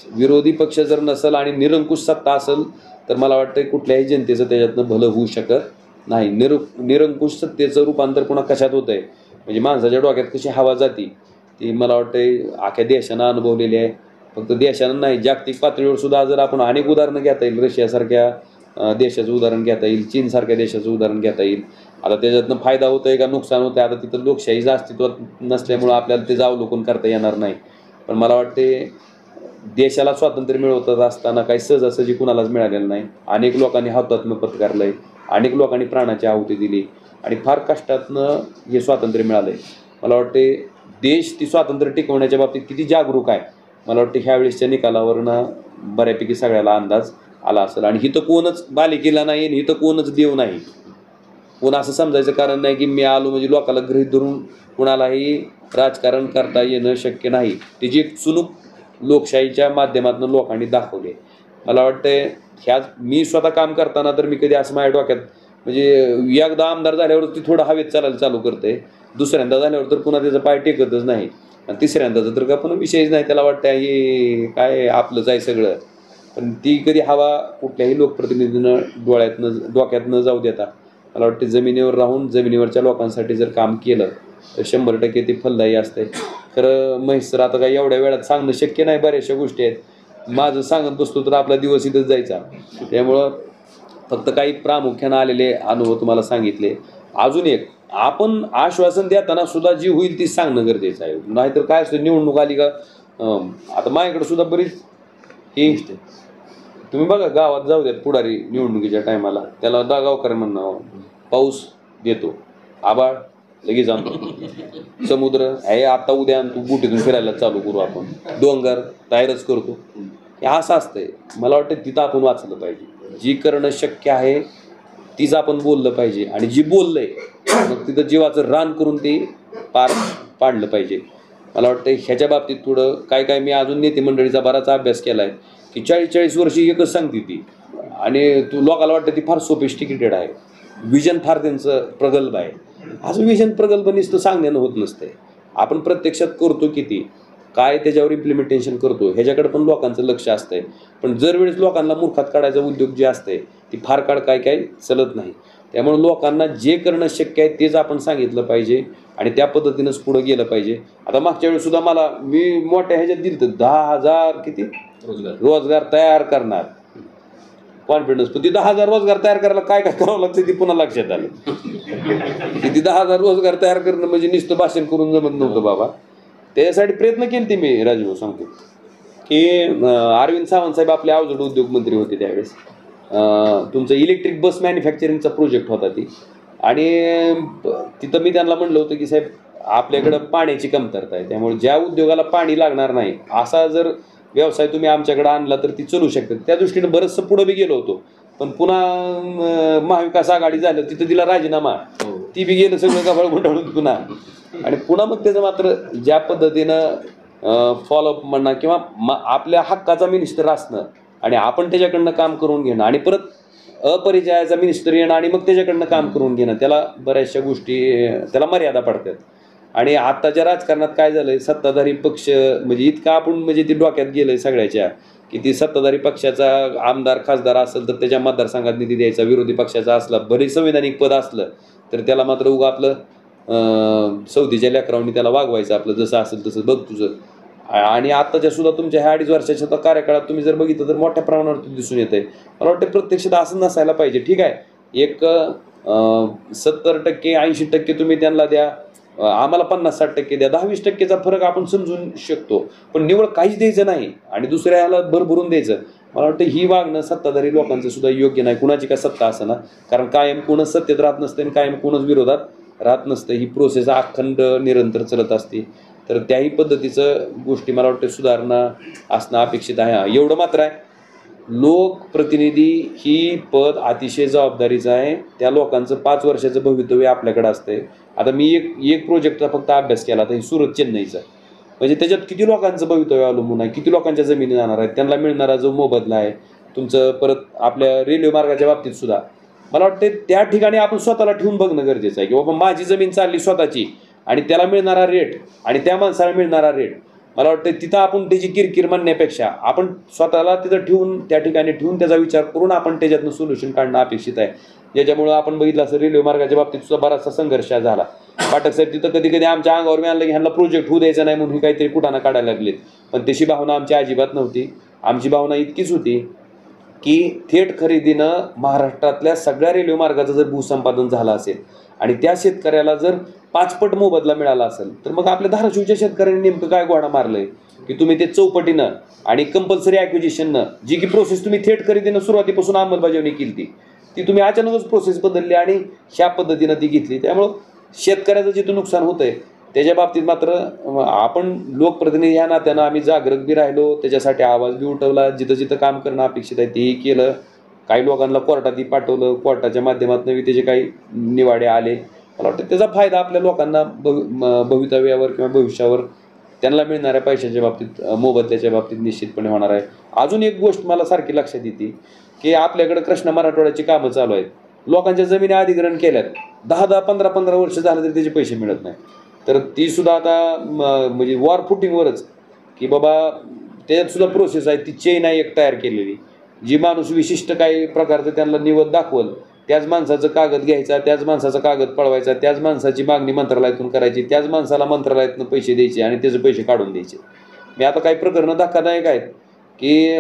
विरोधी पक्ष जर नसेल आणि निरंकुश सत्ता असेल तर मला वाटतं कुठल्याही जनतेचं त्याच्यातनं भलं होऊ शकत नाही. निरंकुश सत्तेचं रूपांतर पुन्हा कशात होतं आहे म्हणजे माणसाच्या डोक्यात कशी हवा जाती ती मला वाटतं अख्ख्या देशानं अनुभवलेली आहे. फक्त देशानं नाही, जागतिक पातळीवर सुद्धा जर आपण अनेक उदाहरणं घेता येईल, रशियासारख्या देशाचं उदाहरण घेता येईल, चीनसारख्या देशाचं उदाहरण घेता येईल. आता त्याच्यातनं फायदा होतो आहे का नुकसान होतं आहे, आता तिथं लोकशाहीचं अस्तित्वात नसल्यामुळं आपल्याला ते अवलोकन करता येणार नाही. पण मला वाटते देशाला स्वातंत्र्य मिळवत असताना काही सहजासहजी कुणालाच मिळालेलं नाही. अनेक लोकांनी हौतात्म्य पत्करलं आहे, अनेक लोकांनी प्राणाची आहुती दिली आणि फार कष्टातनं हे स्वातंत्र्य मिळालं आहे. मला वाटते देश ती स्वातंत्र्य टिकवण्याच्या बाबतीत किती जागरूक आहे, मला वाटतं ह्यावेळेसच्या निकालावरनं बऱ्यापैकी सगळ्याला अंदाज आला असेल. आणि हिथं कोणच बालिकेला नाही आणि हिथं कोणच देव नाही, कोण असं समजायचं कारण नाही की मी आलो म्हणजे लोकाला गृहीत धरून कुणालाही राजकारण करता येणं शक्य नाही. त्याची एक चुणूक लोकशाहीच्या माध्यमातून लोकांनी दाखवली. मला वाटतं ह्याच मी स्वतः काम करताना तर मी कधी असं माझ्या डोक्यात म्हणजे एकदा आमदार झाल्यावर ती थोडं हवेत चालायला चालू करते, दुसऱ्यांदा झाल्यावर तर पुन्हा त्याचं पाय टेकतच नाही, आणि तिसऱ्यांदाचं तर का पुन्हा विषयच नाही, त्याला वाटतं हे काय आपलंच आहे सगळं. पण ती कधी हवा कुठल्याही लोकप्रतिनिधीनं डोक्यात न जाऊ देता मला वाटतं जमिनीवर राहून जमिनीवरच्या लोकांसाठी जर काम केलं तर 100% ते फलदायी असते. खरं महेश सर आता काय एवढ्या वेळात सांगणं शक्य नाही, बऱ्याचशा गोष्टी आहेत. माझं सांगत बसतो तर आपला दिवस इथंच जायचा. त्यामुळं फक्त काही प्रामुख्यानं आलेले अनुभव तुम्हाला सांगितले. अजून एक, आपण आश्वासन देताना सुद्धा जी होईल ती सांगणं गरजेचं आहे. नाहीतर काय असतं, निवडणूक आली का आता माझ्याकडे सुद्धा बरीच हे तुम्ही बघा गावात जाऊ द्यात पुढारी निवडणुकीच्या टायमाला, त्याला गावकर म्हणणं पाऊस देतो, आबाळ लगेच आणतो, समुद्र आहे आता उद्या तू बुटीतून फिरायला चालू करू, आपण डोंगर तयारच करतो. हे असं असतंय. मला वाटतं तिथं आपण वाचलं पाहिजे. जी करणं शक्य आहे तीच आपण बोललं पाहिजे, आणि जी बोललंय मग तिथं जीवाचं रान करून ते पार पाडलं पाहिजे. मला वाटतं ह्याच्या बाबतीत थोडं काय मी अजून नेते मंडळीचा बराच अभ्यास केला आहे की 40-40 वर्षी एकच सांगते ती, आणि तू लोकाला वाटतं ती फार सोफिस्टिकेटेड आहे, विजन फार त्यांचं प्रगल्भ आहे. असं विजन प्रगल्भ नुसतं सांगण्यानं होत नसतंय. आपण प्रत्यक्षात करतो किती, काय त्याच्यावर इम्प्लिमेंटेशन करतो ह्याच्याकडे पण लोकांचं लक्ष असतंय. पण जर वेळेस लोकांना मूर्खात काढायचा उद्योग जे असते ती फार काळ काय चलत नाही. त्यामुळे लोकांना जे करणं शक्य आहे तेच आपण सांगितलं पाहिजे आणि त्या पद्धतीनंच पुढं गेलं पाहिजे. आता मागच्या वेळेस सुद्धा मी मोठ्या ह्याच्यात दिलं तर 10,000 किती रोजगार तयार करणार कॉन्फिडन्स, पण ती 10,000 रोजगार तयार करायला काय करावं लागतं ती पुन्हा लक्षात आलं की ती 10,000 रोजगार तयार करणं म्हणजे नुसतं भाषण करून जमत नव्हतं बाबा. त्याच्यासाठी प्रयत्न केले ते मी राजू सांगतो की अरविंद सावंत साहेब आपले अवजड उद्योग मंत्री होते त्यावेळेस. तुमचं इलेक्ट्रिक बस मॅन्युफॅक्चरिंगचा प्रोजेक्ट होता ती, आणि तिथं मी त्यांना म्हणलं होतं की साहेब आपल्याकडं पाण्याची कमतरता आहे, त्यामुळे ज्या उद्योगाला पाणी लागणार नाही असा जर व्यवसाय तुम्ही आमच्याकडे आणला तर ती चालू शकते. त्या दृष्टीने बरंचसं पुढं बी गेलो होतो. पण पुन्हा महाविकास आघाडी झालं, तिथं दिला राजीनामा, ती बी गेलं सगळं गबाळ गुंडाळून पुन्हा. आणि पुन्हा मग त्याचं मात्र ज्या पद्धतीनं फॉलोअप म्हणणं किंवा आपल्या हक्काचा मिनिस्टर असणं आणि आपण त्याच्याकडनं काम करून घेणं, आणि परत अपरिचयाचा मिनिस्टर येणं आणि मग त्याच्याकडनं काम करून घेणं, त्याला बऱ्याचशा गोष्टी त्याला मर्यादा पडतात. आणि आत्ताच्या राजकारणात काय झालंय, सत्ताधारी पक्ष म्हणजे इतका आपण म्हणजे ती डोक्यात गेलंय सगळ्याच्या की ती सत्ताधारी पक्षाचा आमदार खासदार असेल तर त्याच्या मतदारसंघात निधी द्यायचा, विरोधी पक्षाचा असला भले संविधानिक पद असलं तर त्याला मात्र उगा आपलं सौदीच्या लेकरांनी त्याला वागवायचं, आपलं जसं असेल तसं बघ तुझं. आणि आत्ताच्या सुद्धा तुमच्या ह्या 2.5 वर्षाच्या कार्यकाळात तुम्ही जर बघितलं तर मोठ्या प्रमाणावर दिसून येत आहे. मला वाटतं प्रत्यक्षात असं नसायला पाहिजे. ठीक आहे, एक 70% 80% तुम्ही त्यांना द्या, आम्हाला 50-60% द्या, 10-20%चा फरक आपण समजून शकतो, पण निवड काहीच द्यायचं नाही आणि दुसऱ्या ह्याला भरभरून द्यायचं. मला वाटतं ही वागणं सत्ताधारी लोकांचं सुद्धा योग्य नाही. कुणाची काय सत्ता असं ना, कारण कायम कोणच सत्तेत राहत नसते आणि कायम कोणच विरोधात राहत नसतं. ही प्रोसेस अखंड निरंतर चालत असते. तर त्याही पद्धतीचं गोष्टी मला वाटतं सुधारणा असणं अपेक्षित आहे. एवढं मात्र आहे, लोकप्रतिनिधी ही पद अतिशय जबाबदारीचं आहे. त्या लोकांचं 5 वर्षाचं भवितव्य आपल्याकडे असतंय. आता मी एक प्रोजेक्टचा फक्त अभ्यास केला, तर ही सुरत चेन्नईचा, म्हणजे त्याच्यात किती लोकांचं भवितव्य अवलंबून आहे, किती लोकांच्या जमिनी जाणार आहेत, त्यांना मिळणारा जो मोबदला आहे तुमचं. परत आपल्या रेल्वे मार्गाच्या बाबतीत सुद्धा मला वाटतं त्या ठिकाणी आपण स्वतःला ठेवून बघणं गरजेचं आहे की बाबा माझी जमीन चालली स्वतःची आणि त्याला मिळणारा रेट आणि त्या माणसाला मिळणारा रेट, मला वाटतं तिथं आपण त्याची किरकिर म्हणण्यापेक्षा आपण स्वतःला तिथं ठेवून त्या ठिकाणी ठेवून त्याचा विचार करून आपण त्याच्यातनं सोल्युशन काढणं अपेक्षित आहे. ज्याच्यामुळं आपण बघितलं असं रेल्वे मार्गाच्या बाबतीत सुद्धा बराचसा संघर्ष झाला. पाठक साहेब तिथं कधी कधी आमच्या अंगावर मिळालं की ह्यांना प्रोजेक्ट होऊ द्यायचा नाही म्हणून काहीतरी कुठाना काढायला लागलेत, पण तशी भावना आमची अजिबात नव्हती. आमची भावना इतकीच होती की थेट खरेदीनं महाराष्ट्रातल्या सगळ्या रेल्वे मार्गाचं जर भूसंपादन झालं असेल आणि त्या शेतकऱ्याला जर 5 पट मोबदला मिळाला असेल तर मग आपल्या धाराशिवच्या शेतकऱ्यांनी नेमकं काय घोडा मारलंय की तुम्ही ते चौपटीनं आणि कंपल्सरी ॲक्विजिशननं जी की प्रोसेस तुम्ही थेट खरेदीनं सुरुवातीपासून अंमलबजावणी केली ती तुम्ही अचानकच प्रोसेस बदलली आणि ह्या पद्धतीनं ती घेतली. त्यामुळं शेतकऱ्याचं जिथं नुकसान होतंय त्याच्या बाबतीत मात्र आपण लोकप्रतिनिधी ह्या नात्यानं आम्ही जागरूक बी राहिलो, त्याच्यासाठी आवाज बी उठवला, जिथं जिथं काम करणं अपेक्षित आहे तेही केलं. काही लोकांना कोर्टातही पाठवलं, कोर्टाच्या माध्यमातून बी त्याचे काही निवाडे आले. मला वाटतं त्याचा फायदा आपल्या लोकांना भवितव्यावर किंवा भविष्यावर त्यांना मिळणाऱ्या पैशाच्या बाबतीत, मोबदल्याच्या बाबतीत निश्चितपणे होणार आहे. अजून एक गोष्ट मला सारखी लक्षात येते की आपल्याकडे कृष्णा मराठवाड्याची कामं चालू आहेत. लोकांच्या जमिनी अधिग्रहण केल्यात, 10-10, 15-15 वर्ष झालं तरी त्याचे पैसे मिळत नाही. तर ती सुद्धा आता म्हणजे वॉर फुटिंगवरच की बाबा त्याच्यात सुद्धा प्रोसेस आहे. ती चेन आहे एक तयार केलेली, जी माणूस विशिष्ट काही प्रकारचं त्यांना निवड दाखवल, त्याच माणसाचं कागद घ्यायचा, त्याच माणसाचा कागद पळवायचा, त्याच माणसाची मागणी मंत्रालयातून करायची, त्याच माणसाला मंत्रालयातून पैसे द्यायचे आणि त्याचे पैसे काढून द्यायचे. मी आता काही प्रकरणं धक्कादायक आहेत की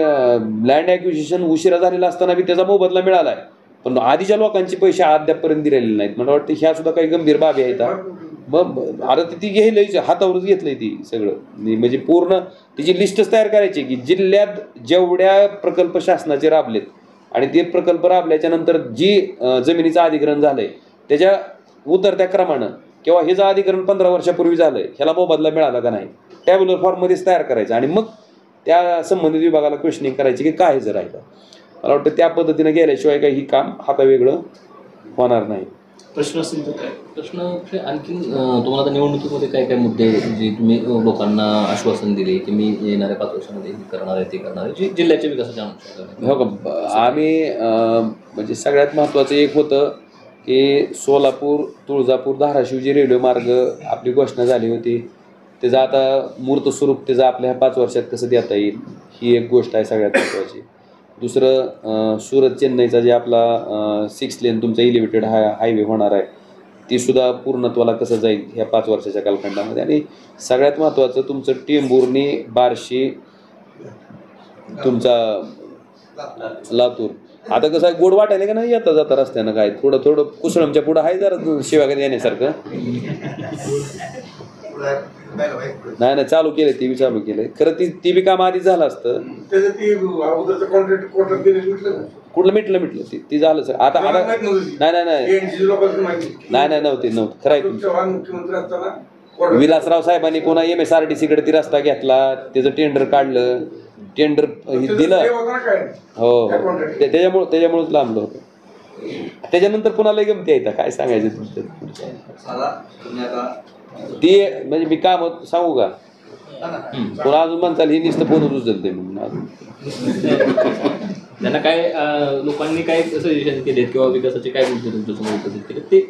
लँड ॲक्विजिशन उशिरा झालेला असताना बी त्याचा मोबदला मिळाला आहे, पण आधीच्या लोकांचे पैसे अद्यापपर्यंत दिलेले नाहीत. मला वाटतं ह्या सुद्धा काही गंभीर बाबी आहेत. मग आता ती घ्यायला हातावरच घेतलंय ती सगळं, म्हणजे पूर्ण तिची लिस्टच तयार करायची की जिल्ह्यात जेवढ्या प्रकल्प शासनाचे राबलेत आणि ते प्रकल्प राबल्याच्या नंतर जी जमिनीचं अधिग्रहण झालंय त्याच्या उतरत्या क्रमानं किंवा हे जर अधिग्रहण 15 वर्षापूर्वी झालंय ह्याला मोबदला मिळाला का नाही, टॅब्युलर फॉर्ममध्येच तयार करायचं आणि मग त्या संबंधित विभागाला क्वेश्चनिंग करायची की काय जर राहिलं. मला वाटतं त्या पद्धतीनं गेल्याशिवाय काही ही काम हातावेगळं होणार नाही. प्रश्न असेल तर काय प्रश्न आणखीन तुम्हाला आता निवडणुकीमध्ये काय काय मुद्दे जे तुम्ही लोकांना आश्वासन दिले की मी येणाऱ्या 5 वर्षामध्ये हे करणार आहे ते करणार आहे, जे जिल्ह्याच्या विकासाच्या अनुषंगाने? हो का, आम्ही म्हणजे सगळ्यात महत्त्वाचं एक होतं की सोलापूर, तुळजापूर, धाराशिव जे रेल्वे मार्ग आपली घोषणा झाली होती त्याचं आता मूर्त स्वरूप त्याचं आपल्या 5 वर्षात कसं देता येईल ही एक गोष्ट आहे सगळ्यात महत्त्वाची. दुसरं सुरत चेन्नईचा जे आपला 6 लेन तुमचा एलिव्हेटेड हायवे होणार आहे ती सुद्धा पूर्णत्वाला कसं जाईल ह्या 5 वर्षाच्या कालखंडामध्ये. आणि सगळ्यात महत्त्वाचं तुमचं टेंभुर्णी, बार्शी, तुमचा लातूर. आता कसं आहे गोड वाटायला का नाही येता जाता रस्त्यानं काय थोडं थोडं कुसळमच्या पुढं आहे जरा शिवागत येण्यासारखं. नाही चालू केलंय, ती बी चालू केलंय खरं. ती बी काम आधी झालं असतं. कुठलं मिटलं ती झालं सर. आता नाही नव्हतं खरं आहे. विलासराव साहेबांनी पुन्हा MSRDC कडे ती रस्ता घेतला, त्याचं टेंडर काढलं, टेंडर दिलं. हो त्याच्यामुळेच लांबलं होतं. त्याच्यानंतर पुन्हा लय गमती येतं काय सांगायचं ती म्हणजे मी काम सांगू का पुन्हा अजून म्हणताल ही नुसतं फोनच उचलते म्हणून अजून त्यांना काय लोकांनी काय सजेशन केले किंवा विकासाचे काय मुद्दे तुमच्यासमोर उपस्थित केले ते?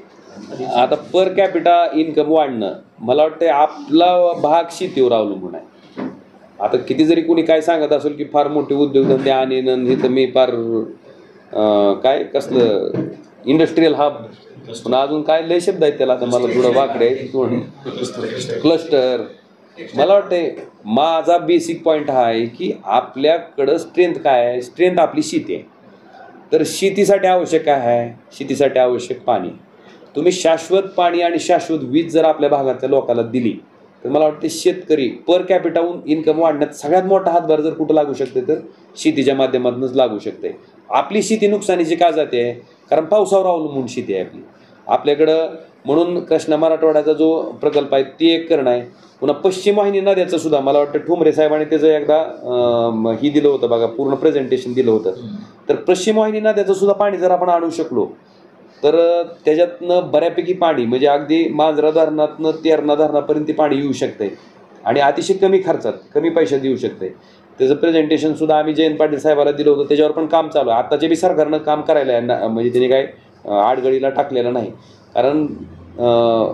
आता पर कॅपिटा इन्कम वाढणं मला वाटतं आपला भाग शेतीवर अवलंबून आहे. आता किती जरी कोणी काय सांगत असेल की फार मोठे उद्योगधंदे आणेन हे तर मी फार काय कसलं इंडस्ट्रीयल हब पण अजून काय लय शब्द आहेत त्याला आता मला थोडं वाकडे क्लस्टर. मला वाटतंय माझा बेसिक पॉईंट हा आहे की आपल्याकडं स्ट्रेंथ काय आहे, स्ट्रेंथ आपली शेती आहे. तर शेतीसाठी आवश्यक काय आहे, शेतीसाठी आवश्यक पाणी. तुम्ही शाश्वत पाणी आणि शाश्वत वीज जर आपल्या भागातल्या लोकांना दिली तर मला वाटते शेतकरी पर कॅपिटाहून इन्कम वाढण्यात सगळ्यात मोठा हातभार जर कुठं लागू शकते तर शेतीच्या माध्यमातूनच लागू शकते. आपली शेती नुकसानीची का जाते, कारण पावसावर अवलंबून शेती आहे आपली. आपल्याकडं म्हणून कृष्णा मराठवाड्याचा जो प्रकल्प आहे ते एक करणं आहे. पुन्हा पश्चिम वाहिनी नद्याचं सुद्धा मला वाटतं ठोंबरे साहेबांनी त्याचं एकदा ही दिलं होतं बघा, पूर्ण प्रेझेंटेशन दिलं होतं. तर पश्चिम वाहिनी नद्याचं सुद्धा पाणी जर आपण आणू शकलो तर त्याच्यातनं बऱ्यापैकी पाणी म्हणजे अगदी मांजरा धरणातनं तेरणा धरणापर्यंत पाणी येऊ शकते आणि अतिशय कमी खर्चात कमी पैशात येऊ शकते. त्याचं प्रेझेंटेशन सुद्धा आम्ही जयंत पाटील साहेबाला दिलं होतं, त्याच्यावर पण काम चालू आहे. आत्ताच्या बी सरकारनं काम करायला आहे म्हणजे त्याने काय आडगळीला टाकलेलं नाही. कारण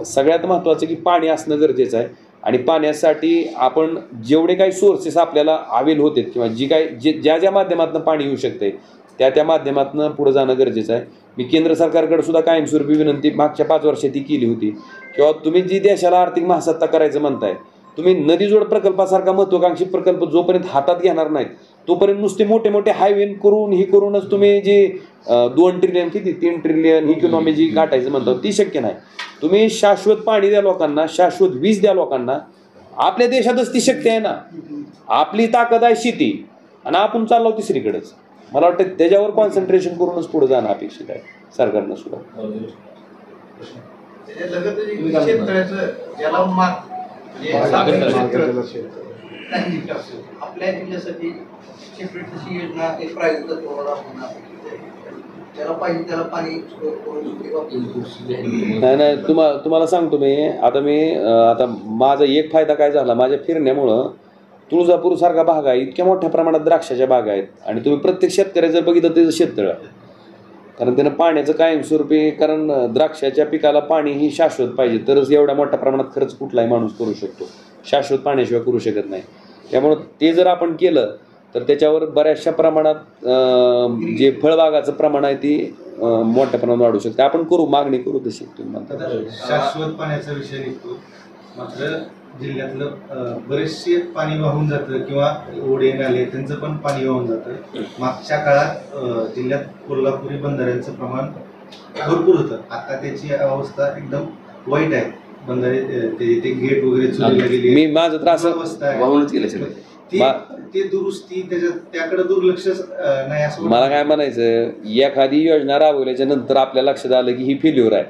सगळ्यात महत्त्वाचं की पाणी असणं गरजेचं आहे आणि पाण्यासाठी आपण जेवढे काही सोर्सेस आपल्याला अवेल होते किंवा जी काय ज्या माध्यमातून पाणी येऊ शकते त्या माध्यमातून पुढे जाणं गरजेचं आहे. मी केंद्र सरकारकडे सुद्धा कायमस्वरूपी विनंती मागच्या 5 वर्षात ती केली होती किंवा तुम्ही जी देशाला आर्थिक महासत्ता करायचं म्हणताय तुम्ही नदीजोड प्रकल्पासारखा महत्त्वाकांक्षी प्रकल्प जोपर्यंत हातात घेणार नाहीत तोपर्यंत नुसते मोठे मोठे हायवे करून ही करूनच तुम्ही जी 2 ट्रिलियन किती 3 ट्रिलियन ही इकॉनॉमी जी गाठायचं म्हणतो ती शक्य नाही. तुम्ही शाश्वत पाणी द्या लोकांना, शाश्वत वीज द्या लोकांना. आपल्या देशातच ती शक्ती आहे ना. आपली ताकद आहे शेती आणि आपण चाललो तिसरीकडेच. मला वाटतं त्याच्यावर कॉन्सन्ट्रेशन करूनच पुढे जाणं अपेक्षित आहे सरकारनं सुद्धा. त्याच्या लगतच एक शेततळ्याचं ज्याला आपल्या जिल्ह्यासाठी सेपरेट तशी योजना एक प्रायोजित होणार त्याला पाहिजे त्याला पाणी नाही तुम्हाला सांगतो मी आता माझा एक फायदा काय झाला, माझ्या फिरण्यामुळं तुळजापूर सारखा भाग आहे, इतक्या मोठ्या प्रमाणात द्राक्षाच्या बागा आहेत आणि तुम्ही प्रत्येक शेतकऱ्याचं जर बघितलं त्याचं शेततळ आहे, कारण त्यानं पाण्याचं कायमस्वरूपी, कारण द्राक्षाच्या पिकाला पाणी ही शाश्वत पाहिजे तरच एवढ्या मोठ्या प्रमाणात खर्च कुठलाही माणूस करू शकतो, शाश्वत पाण्याशिवाय करू शकत नाही. त्यामुळं ते जर आपण केलं तर त्याच्यावर बऱ्याचशा प्रमाणात जे फळबागाचं प्रमाण आहे ती मोठ्या प्रमाणात वाढू शकते. आपण करू, मागणी करू तशी तुम्ही म्हणता. शाश्वत पाण्याचा विषय निघतो, मात्र जिल्ह्यातलं बरेचसे पाणी वाहून जातं किंवा ओढे नाले त्यांचं पण पाणी वाहून जातं. मागच्या काळात जिल्ह्यात कोल्हापुरी बंधाऱ्यांचं प्रमाण भरपूर होतं, आता त्याची अवस्था एकदम वाईट आहे. बंधारे ते गेट वगैरे चोरीला गेले, मी माझं त्रास वाहूनच गेले सगळे. ते दुरुस्ती त्याकडे दुर्लक्ष नाही असं मला काय म्हणायचं, एखादी योजना राबवल्याच्या नंतर आपल्या लक्षात आलं की ही फेल्युअर आहे,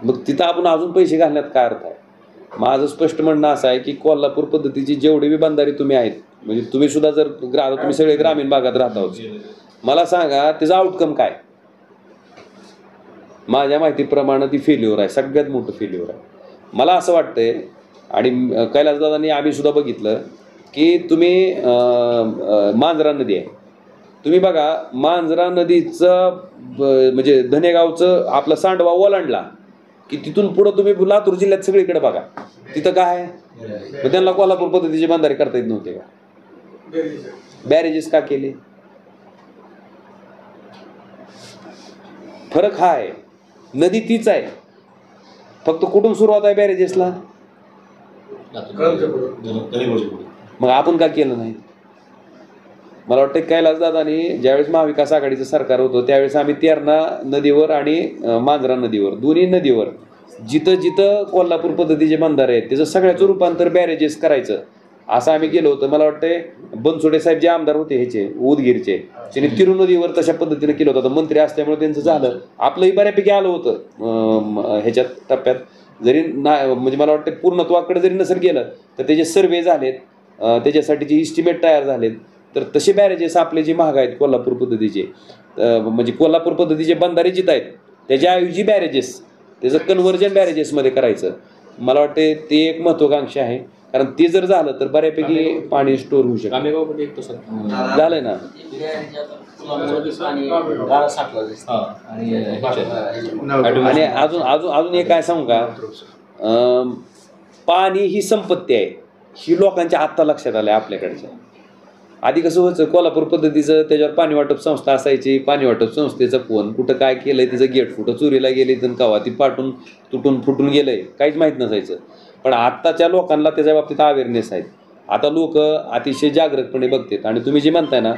मग तिथं आपण अजून पैसे घालण्यात काय अर्थ आहे. माझं स्पष्ट म्हणणं असं आहे की कोल्हापूर पद्धतीची जेवढी बी बंधारी तुम्ही आहेत, म्हणजे तुम्ही सुद्धा जर तुम्ही सगळे ग्रामीण भागात राहता आहोत, मला सांगा त्याचा आउटकम काय. माझ्या माहितीप्रमाणे ती फेल्युअर आहे, सगळ्यात मोठं फेल्युअर आहे. मला असं वाटतंय आणि कैलासदादांनी आम्ही सुद्धा बघितलं की तुम्ही मांजरा नदी आहे, तुम्ही बघा मांजरा नदीचं म्हणजे धनेगावचं आपला सांडवा ओलांडला की तिथून पुढं तुम्ही लातूर जिल्ह्यात सगळीकडे बघा, तिथं काय आहे. मग त्यांना कोल्हापूर पद्धतीची बंधारे करता येत नव्हते का, बॅरेजेस का केले. फरक हा आहे, नदी तीच आहे, फक्त कुठून सुरुवात आहे बॅरेजेसला, मग आपण का केलं नाही. मला वाटतं कैलासदादांनी ज्यावेळेस महाविकास आघाडीचं सरकार होतं त्यावेळेस आम्ही तेरणा नदीवर आणि मांजरा नदीवर, दोन्ही नदीवर जिथं जिथं कोल्हापूर पद्धतीचे बंधारे आहेत त्याचं सगळ्याचं रूपांतर बॅरेजेस करायचं असं आम्ही केलं होतं. मला वाटतं बनसोडे साहेब जे आमदार होते ह्याचे उदगीरचे, त्यांनी तिरू नदीवर तशा पद्धतीने केलं होतं. मंत्री असल्यामुळे त्यांचं झालं, आपलंही बऱ्यापैकी आलं होतं ह्याच्यात टप्प्यात, जरी म्हणजे मला वाटतं पूर्णत्वाकडे जरी नसेल गेलं तर त्याचे सर्वे झालेत, त्याच्यासाठीचे इस्टिमेट तयार झालेत. तर तसे बॅरेजेस आपले जे महाग आहेत कोल्हापूर पद्धतीचे, म्हणजे कोल्हापूर पद्धतीचे बंधारे जिथं आहेत त्याच्याऐवजी बॅरेजेस त्याचं कन्व्हर्जन बॅरेजेसमध्ये करायचं, मला वाटते ते एक महत्त्वाकांक्षी आहे. कारण ते जर झालं तर बऱ्यापैकी पाणी स्टोअर होऊ शकतं. झालंय ना. आणि अजून एक काय सांगू का, पाणी ही संपत्ती आहे, ही लोकांच्या आत्ता लक्षात आलंय आपल्याकडच्या. आधी कसं व्हायचं, कोल्हापूर पद्धतीचं त्याच्यावर पाणी वाटप संस्था असायची, पाणी वाटप संस्थेचं कोण कुठं काय केलंय, तिचं गेट कुठं चोरीला गेले तर कवा ती पाटून तुटून फुटून गेलंय काहीच माहीत नसायचं. पण आत्ताच्या लोकांना त्याच्या बाबतीत अवेअरनेस आहेत, आता लोक अतिशय जागृतपणे बघतात. आणि तुम्ही जे म्हणताय ना,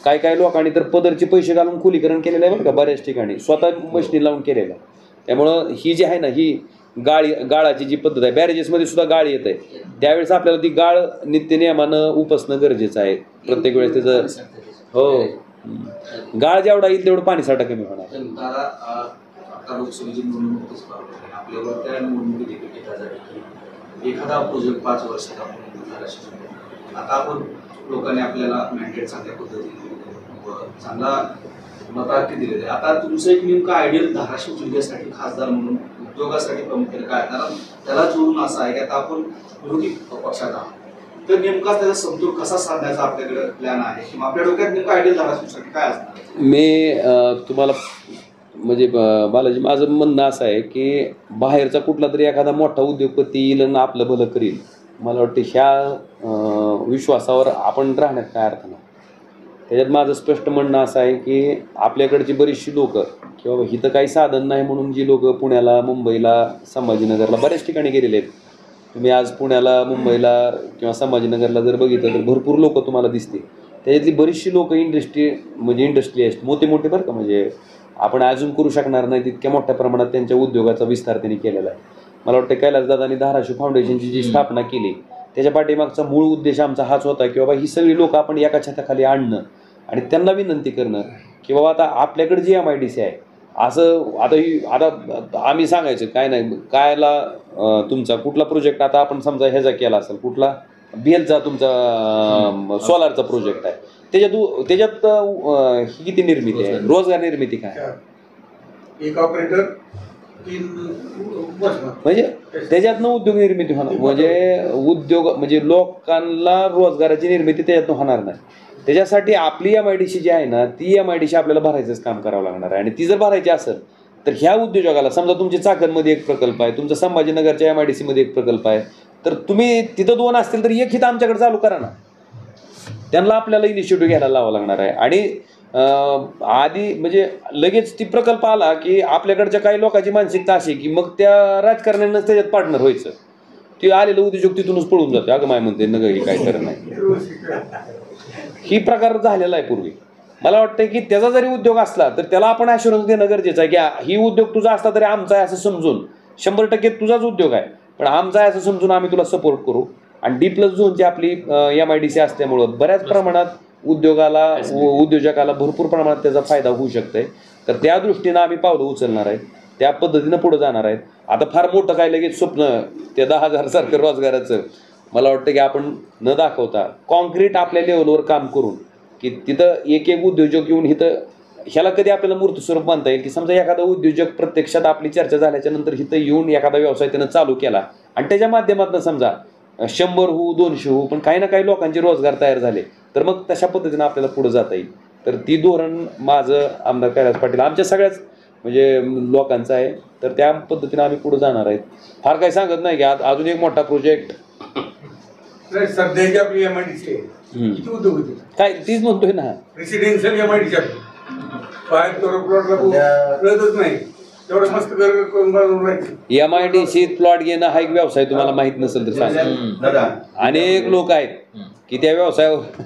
काही लोकांनी तर पदरचे पैसे घालून खुलीकरण केलेलं आहे बरं का, बऱ्याच ठिकाणी स्वतः मशिनी लावून केलेलं आहे. त्यामुळं ही जी आहे ना, ही गाळाची जी पद्धत आहे, बॅरेजेसमध्ये सुद्धा गाळ येत आहे, त्यावेळेस आपल्याला ती गाळ नित्यनियमानं उपसणं गरजेचं आहे प्रत्येक वेळेस. त्याचं हो, गाळ जेवढा येईल तेवढं पाणीसाठा कमी होणार. आता लोकसभेची निवडणूक आपल्यावर त्या निवडणुकीत एखादा प्रोजेक्ट 5 वर्षात आपण आता आपण लोकांनी आपल्याला मॅन्डेट चांगल्या पद्धतीने चांगला मतार्थी दिलेले. आता तुमचं एक नेमकं आयडियल धाराशिव जिल्ह्यासाठी खासदार म्हणून उद्योगासाठी प्रामुख्याने काय, कारण त्याला जोडून असं आहे की आता आपण विरोधी पक्षात आहोत, तर नेमका त्याचा समतोल कसा साधण्याचा आपल्याकडे प्लॅन आहे किंवा आपल्या डोक्यात नेमकं आयडियल धाराशिवसाठी काय असणार. मी तुम्हाला म्हणजे बालाजी माझं म्हणणं असं आहे की बाहेरचा कुठला तरी एखादा मोठा उद्योगपती येईल आणि आपलं भलं करील, मला वाटतं ह्या विश्वासावर आपण राहण्यात काय अर्थ नाही. त्याच्यात माझं स्पष्ट म्हणणं असं आहे की आपल्याकडची बरीचशी लोकं किंवा इथं काही साधन नाही म्हणून जी लोकं पुण्याला, मुंबईला, संभाजीनगरला बऱ्याच ठिकाणी गेलेले आहेत. तुम्ही आज पुण्याला, मुंबईला किंवा संभाजीनगरला जर बघितलं तर भरपूर लोकं तुम्हाला दिसते. त्याच्यातली बरीचशी लोकं इंडस्ट्रियलिस्ट मोठे बरं का, म्हणजे आपण अजून करू शकणार नाही तितक्या मोठ्या प्रमाणात त्यांच्या उद्योगाचा विस्तार त्यांनी केलेला आहे. मला वाटतं कैलासदादांनी धाराशिव फाउंडेशनची जी स्थापना केली त्याच्या पाठीमागचा मूळ उद्देश आमचा हाच होता की बाबा ही सगळी लोकं आपण एका छताखाली आणणं आणि त्यांना विनंती करणं की बाबा आता आपल्याकडे जी MIDC आहे, असं आता आम्ही सांगायचं काय नाही कायला तुमचा कुठला प्रोजेक्ट आता आपण समजा ह्याचा केला असेल कुठला BLचा तुमचा सोलारचा प्रोजेक्ट आहे त्याच्यात ही किती निर्मिती आहे रोजगार निर्मिती काय एक ऑपरेटर 3 म्हणजे त्याच्यातनं उद्योग निर्मिती होणार म्हणजे उद्योग म्हणजे लोकांना रोजगाराची निर्मिती त्याच्यातनं होणार नाही त्याच्यासाठी आपली MIDC जी आहे ना ती MIDC आपल्याला भरायचंच काम करावं लागणार आहे आणि ती जर भरायची असेल तर ह्या उद्योजकाला समजा तुमच्या चाकणमध्ये एक प्रकल्प आहे तुमचा संभाजीनगरच्या MIDC मध्ये एक प्रकल्प आहे तर तुम्ही तिथं 2 असतील तर एक हिथं आमच्याकडे चालू करा ना त्यांना आपल्याला इनिशिएटिव्ह घ्यायला लावावं लागणार आहे आणि आधी म्हणजे लगेच ती प्रकल्प आला की आपल्याकडच्या काही लोकांची मानसिकता अशी की मग त्या राजकारण्यांनाच त्याच्यात पार्टनर व्हायचं ते आलेलं उद्योजक तिथूनच पळून जातो अगं माय म्हणते नग ही काय करत नाही ही प्रकार झालेला आहे पूर्वी मला वाटतं की त्याचा जरी उद्योग असला तर त्याला आपण ॲश्युरन्स देणं गरजेचं आहे की ही उद्योग तुझा असला तरी आमचा आहे असं समजून 100% तुझाच उद्योग आहे पण आमचा आहे असं समजून आम्ही तुला सपोर्ट करू आणि D+ झोनची आपली MIDC असल्यामुळं बऱ्याच प्रमाणात उद्योजकाला भरपूर प्रमाणात त्याचा फायदा होऊ शकतोय तर त्या दृष्टीनं आम्ही पावलं उचलणार आहे त्या पद्धतीनं पुढे जाणार आहेत आता फार मोठं काय लगेच स्वप्न ते 10,000 सारखं रोजगाराचं मला वाटतं की आपण न दाखवता कॉन्क्रीट आपल्या लेवलवर काम करून की तिथं एक उद्योजक येऊन इथं ह्याला कधी आपल्याला मूर्त स्वरूप मानता येईल की समजा एखादा उद्योजक प्रत्यक्षात आपली चर्चा झाल्याच्या नंतर इथं येऊन एखादा व्यवसाय त्यानं चालू केला आणि त्याच्या माध्यमातून समजा 100 होऊ 200 होऊ पण काही ना काही लोकांचे रोजगार तयार झाले तर मग तशा पद्धतीनं आपल्याला पुढे जाता येईल तर ती धोरण माझं आमदार कैलास पाटील आमच्या सगळ्याच म्हणजे लोकांचं आहे तर त्या पद्धतीनं आम्ही पुढे जाणार आहेत फार काही सांगत नाही की अजून एक मोठा प्रोजेक्ट सध्याची आपली MIDC किती उद्योग होते काय तीच म्हणतोय ना रेसिडेन्शियल MIDC बाहेर प्लॉटला कळतच नाही तेवढं मस्त घर करून बनवून राहायचं MIDC प्लॉट घेणं हा एक व्यवसाय तुम्हाला माहित नसेल तर सांगा अनेक लोक आहेत की त्या व्यवसायावर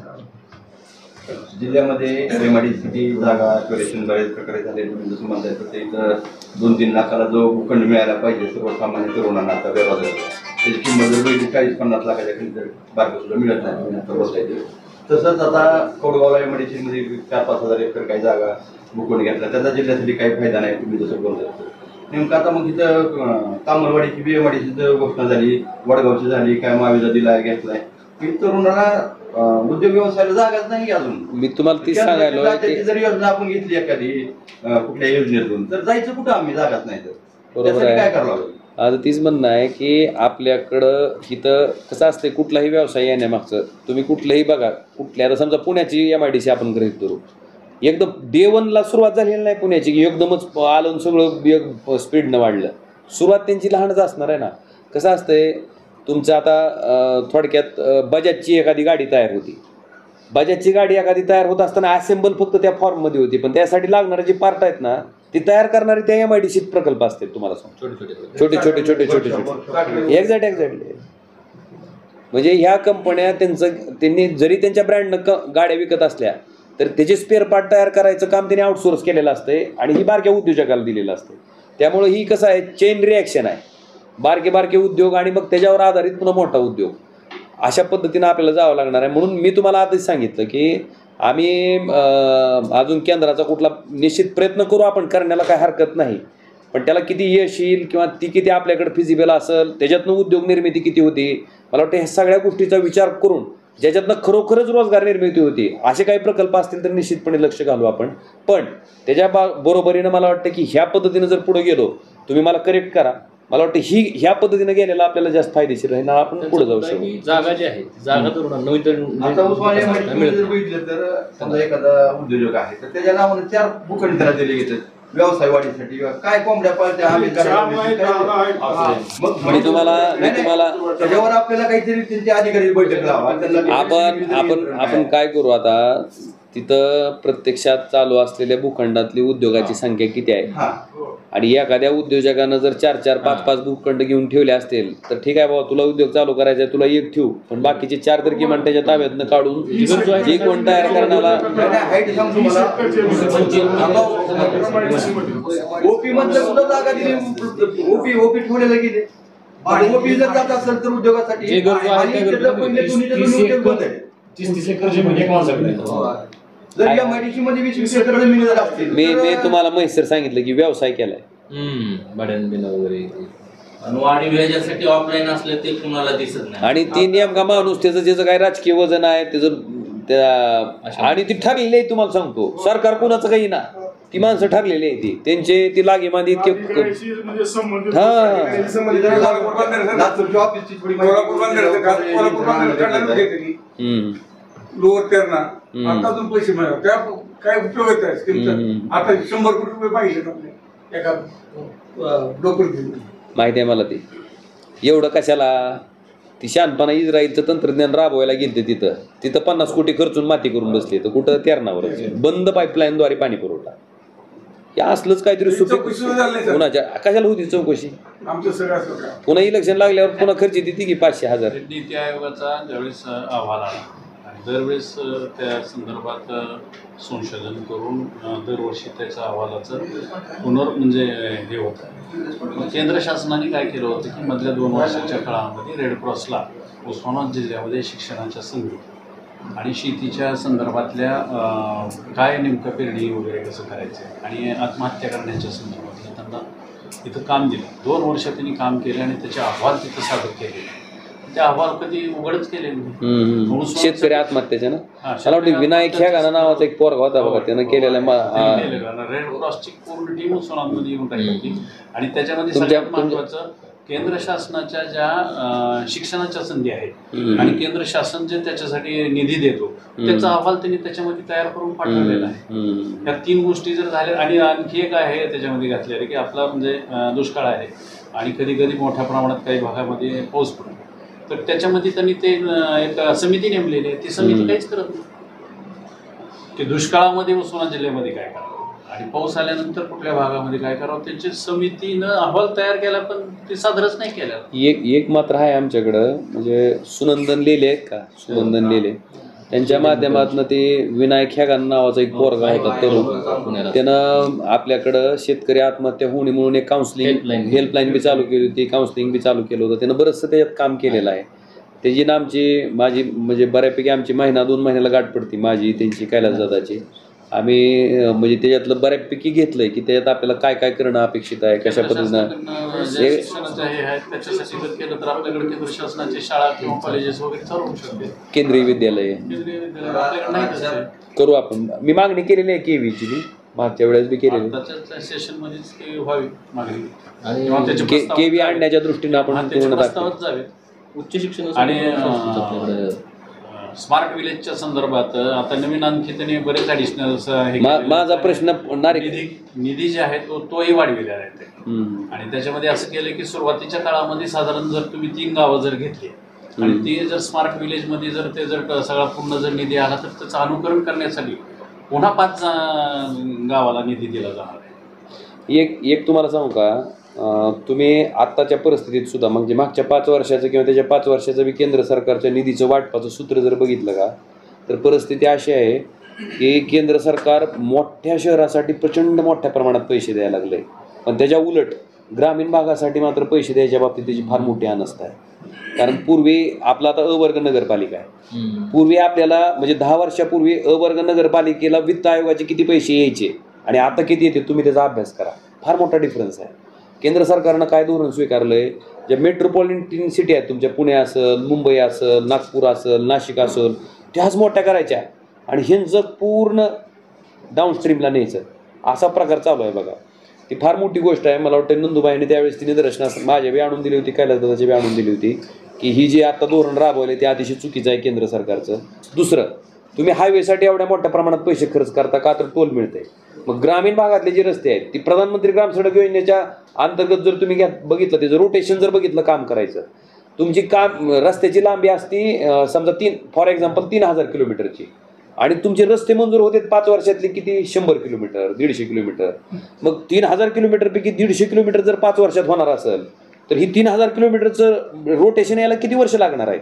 जिल्ह्यामध्ये MIDCची जागा क्युरेशन बरेच प्रकारे झाले जसं म्हणता येतं ते इथं 2-3 लाखाला जो भूखंड मिळायला पाहिजे सर्वसामान्य तरुणांना आता व्यवहार त्याची किंमत जर 40-50 लाखाच्या खाली जर बारकं सुद्धा मिळत नाही बसता येते तसंच आता कोडगावला MIDC मध्ये 4-5 हजार एकर काही जागा भूखंड घेतला त्याचा जिल्ह्यासाठी काही फायदा नाही तुम्ही जसं बोलता नेमकं आता मग इथं तामलवाडीची MIDCची घोषणा झाली वडगावची झाली काय महाविजा दिलाय घेतलाय की तरुणाला उद्योग व्यवसायाला जागाच नाही अजून मी तुम्हाला तीच सांगायला जर योजना आपण घेतली एखादी कुठल्या योजनेतून तर जायचं कुठं आम्ही जागाच नाही तर बरोबर आहे काय करावं लागेल आता तीच म्हणणं आहे की आपल्याकडं इथं कसं असते कुठलाही व्यवसाय येण्यामागचं तुम्ही कुठलंही बघा कुठल्या आता समजा पुण्याची MIDC आपण गृहीत धरू एकदम डे 1ला सुरुवात झालेली नाही पुण्याची की एकदमच आलं सगळं एक स्पीडनं वाढलं सुरुवात त्यांची लहानच असणार आहे ना कसं असतंय तुमचं आता थोडक्यात बजाजची एखादी गाडी तयार होती बजाजची गाडी एखादी तयार होत असताना असेंबल फक्त त्या फॉर्ममध्ये होती पण त्यासाठी लागणारे जे पार्ट आहेत ना ती तयार करणारे त्या MIDC प्रकल्प असतात तुम्हाला छोटे एक्झॅक्टली म्हणजे ह्या कंपन्या त्यांनी जरी त्यांच्या ब्रँडनं गाड्या विकत असल्या तर त्याचे स्पेअर पार्ट तयार करायचं काम त्यांनी आउटसोर्स केलेलं असते आणि ही बारक्या उद्योजकाला दिलेलं असते त्यामुळे ही कसं आहे चेन रिॲक्शन आहे बारके उद्योग आणि मग त्याच्यावर आधारित पुन्हा मोठा उद्योग अशा पद्धतीनं आपल्याला जावं लागणार आहे म्हणून मी तुम्हाला आधीच सांगितलं की आम्ही अजून केंद्राचा कुठला निश्चित प्रयत्न करू आपण करण्याला काय हरकत नाही पण त्याला किती यश येईल किंवा ती किती आपल्याकडे फिजिबल असेल त्याच्यातनं उद्योग निर्मिती किती होती मला वाटतं ह्या सगळ्या गोष्टीचा विचार करून ज्याच्यातनं खरोखरच रोजगार निर्मिती होती असे काही प्रकल्प असतील तर निश्चितपणे लक्ष घालू आपण पण त्याच्या बरोबरीनं मला वाटतं की ह्या पद्धतीनं जर पुढे गेलो तुम्ही मला करेक्ट करा मला वाटतं ह्या पद्धतीनं गेलेला आपल्याला जास्त फायदेशीर राहील आपण पुढे जाऊ शकतो जागा जी आहे जागा तरुणांना आता उस्मानिया जर बघितलं तर समजा एखादा उद्योजक आहे तर त्याच्या नावाने 4 भूखंड त्याला दिले घेतात व्यवसाय वाढीसाठी काय कोंबड्या पाळत्या मी तुम्हाला त्याच्यावर आपल्याला काहीतरी त्यांची अधिकारी बैठक लावा आपण काय करू आता तिथं प्रत्यक्षात चालू असलेल्या भूखंडातली उद्योगाची संख्या किती आहे आणि एखाद्या उद्योजकानं जर 4-4, 5-5 भूखंड घेऊन ठेवले असतील तर ठीक आहे बाबा तुला उद्योग चालू करायचा आहे तुला एक ठेवू पण बाकीचे 4 तर किमान त्याच्या ताब्यातनं काढून जी कोण तयार करण्याला ओपी मधलं सुद्धा जागा दिली ओपी ठेवलेलं गेले ओपी जर जात असेल तर उद्योगासाठी 30 एकर जमीन एक माणसाकडे जर MIDC मध्ये 20 एकर जमिनी जर असतील मी तुम्हाला म्हैसर सांगितलं की व्यवसाय केलाय. भाड्यानं बिलं वगैरे आणि वाढीव ह्याच्यासाठी ऑफलाईन असले ते कुणाला दिसत नाही. आणि ती नेमका माणूस त्याचं काय राजकीय वजन आहे त्याचं आणि ती ठरलेली आहे. तुम्हाला सांगतो सरकार कुणाचं काही ना, ती माणसं ठरलेली आहे ती त्यांचे ती लागे मध्ये इतके लोअर तेरणा आता अजून पैसे मिळाले त्या काय उपयोग होत आहे स्कीमचा. आता 100 कोटी रुपये पाहिजे आपले एका डोकर माहिती आहे मला ते. एवढं कशाला ती शहाणपणा इस्रायलचं तंत्रज्ञान राबवायला गेलते तिथं 50 कोटी खर्चून माती करून बसले तर कुठं तेरणावर बंद पाईपलाईनद्वारे पाणी पुरवठा. हे असलंच काहीतरी कुणाच्या कशाला होती चौकशी. पुन्हा इलेक्शन लागल्यावर पुन्हा खर्च देते की 500,000. नीती आयोगाचा ज्यावेळेस अहवाल आला आणि दरवेळेस त्या संदर्भात संशोधन करून दरवर्षी त्याच्या अहवालाचं म्हणजे हे होतं. केंद्र शासनाने काय केलं होतं की मधल्या 2 वर्षाच्या काळामध्ये रेड क्रॉसला उस्मानाबाद जिल्ह्यामध्ये शिक्षणाच्या संधी आणि शेतीच्या संदर्भातल्या काय नेमकं पेरणी वगैरे कसं करायचं आणि आत्महत्या करण्याच्या संदर्भातलं त्यांना तिथं काम दिलं. 2 वर्ष त्यांनी काम केलं आणि त्याचे अहवाल तिथं सादर केले. ते अहवाल कधी उघडच केले नाही. शेतकरी आत्महत्याच्या ना मला वाटतं विनायक ह्या नावाचा एक पोरगा होता बघा त्यानं केलेला रेड क्रॉसची पूर्ण टीम उस्मानाबादमध्ये येऊन राहिली होती आणि त्याच्यामध्ये सगळ्यात महत्वाचं केंद्र शासनाच्या ज्या शिक्षणाच्या संधी आहेत आणि केंद्र शासन जे त्याच्यासाठी निधी देतो त्याचा अहवाल त्यांनी त्याच्यामध्ये तयार करून पाठवलेला आहे. या 3 गोष्टी जर झाल्या आणि आणखी एक आहे त्याच्यामध्ये घातलेलं की आपला म्हणजे दुष्काळ आहे आणि कधी कधी मोठ्या प्रमाणात काही भागामध्ये पाऊस पडतो तर त्याच्यामध्ये त्यांनी ते एक समिती नेमलेली आहे. ती समिती काहीच करत नाही की दुष्काळामध्ये उस्मानाबाद जिल्ह्यामध्ये काय करावं आणि पाऊस आल्यानंतर कुठल्या भागामध्ये काय करावं त्यांची समितीनं अहवाल तयार केला पण ते सादरच नाही केलं. एक मात्र आहे आमच्याकडं म्हणजे सुनंदन लेले आहेत का सुनंदन लेले त्यांच्या माध्यमातून ते विनायक ह्यागान नावाचा एक पोरगा होता तरुण त्यानं आपल्याकडं शेतकरी आत्महत्या होणे म्हणून एक काउन्सिलिंग हेल्पलाईन बी चालू केली होती काउन्सिलिंग बी चालू केलं होतं त्यानं बरंचसं त्याच्यात काम केलेलं आहे. त्याची ना माझी म्हणजे बऱ्यापैकी आमची 1-2 महिन्याला गाठ पडती माझी त्यांची कैलासदादाची. आम्ही म्हणजे त्याच्यातलं बऱ्यापैकी घेतलंय की त्याच्यात आपल्याला काय काय करणं अपेक्षित आहे कशा पद्धतीनं केंद्रीय विद्यालय करू आपण. मी मागणी केलेली आहे केवीची बी मागच्या वेळेस बी केलेली केवी आणण्याच्या दृष्टीनं आपण पूर्ण उच्च शिक्षण आणि स्मार्ट विलेजच्या संदर्भात आता नवीन आणखी त्यांनी बरेच ॲडिशनल माझा प्रश्न निधी जे आहे तोही वाढविलेला आहे आणि त्याच्यामध्ये असं केलं की सुरुवातीच्या काळामध्ये साधारण जर तुम्ही 3 गावं जर घेतली आणि ते जर स्मार्ट विलेजमध्ये जर ते जर सगळा पूर्ण जर निधी आला तर त्याचं अनुकरण करण्यासाठी पुन्हा 5 गावाला निधी दिला जाणार आहे. एक तुम्हाला सांगू का तुम्ही आत्ताच्या परिस्थितीत सुद्धा म्हणजे मागच्या 5 वर्षाचं किंवा त्याच्या 5 वर्षाचं बी केंद्र सरकारच्या निधीचं वाटपाचं सूत्र जर बघितलं का तर परिस्थिती अशी आहे की केंद्र सरकार मोठ्या शहरासाठी प्रचंड मोठ्या प्रमाणात पैसे द्यायला लागले पण त्याच्या उलट ग्रामीण भागासाठी मात्र पैसे द्यायच्या बाबतीत त्याची फार मोठी अनवस्था आहे. कारण पूर्वी आपला आता अवर्ग नगरपालिका आहे पूर्वी आपल्याला म्हणजे 10 वर्षापूर्वी अवर्ग नगरपालिकेला वित्त आयोगाचे किती पैसे यायचे आणि आता किती येते तुम्ही त्याचा अभ्यास करा. फार मोठा डिफरन्स आहे. केंद्र सरकारनं काय धोरण स्वीकारलंय ज्या मेट्रोपॉलिटन सिटी आहेत तुमच्या पुणे असेल मुंबई असेल नागपूर असेल नाशिक असेल त्याच मोठ्या करायच्या आणि हे जग पूर्ण डाऊनस्ट्रीमला न्यायचं असा प्रकार चालू आहे बघा. ती फार मोठी गोष्ट आहे. मला वाटतं नंदुबाईने त्यावेळेस तिने निदर्शनास माझ्या बी आणून दिली होती कैलासदादाची बी आणून दिली होती की ही जी आता धोरण राबवले ते अतिशय चुकीचं आहे केंद्र सरकारचं. दुसरं तुम्ही हायवेसाठी एवढ्या मोठ्या प्रमाणात पैसे खर्च करता का तर टोल मिळते. मग ग्रामीण भागातले जे रस्ते आहेत ती प्रधानमंत्री ग्राम सडक योजनेच्या अंतर्गत जर तुम्ही बघितलं त्याचं रोटेशन जर बघितलं काम करायचं तुमची काम रस्त्याची लांबी असती समजा फॉर एक्झाम्पल 3000 किलोमीटरची आणि तुमचे रस्ते मंजूर होते 5 वर्षातले किती 100 किलोमीटर 150 किलोमीटर. मग 3000 किलोमीटरपैकी 150 किलोमीटर जर 5 वर्षात होणार असेल तर ही 3000 किलोमीटरचं रोटेशन यायला किती वर्ष लागणार आहे.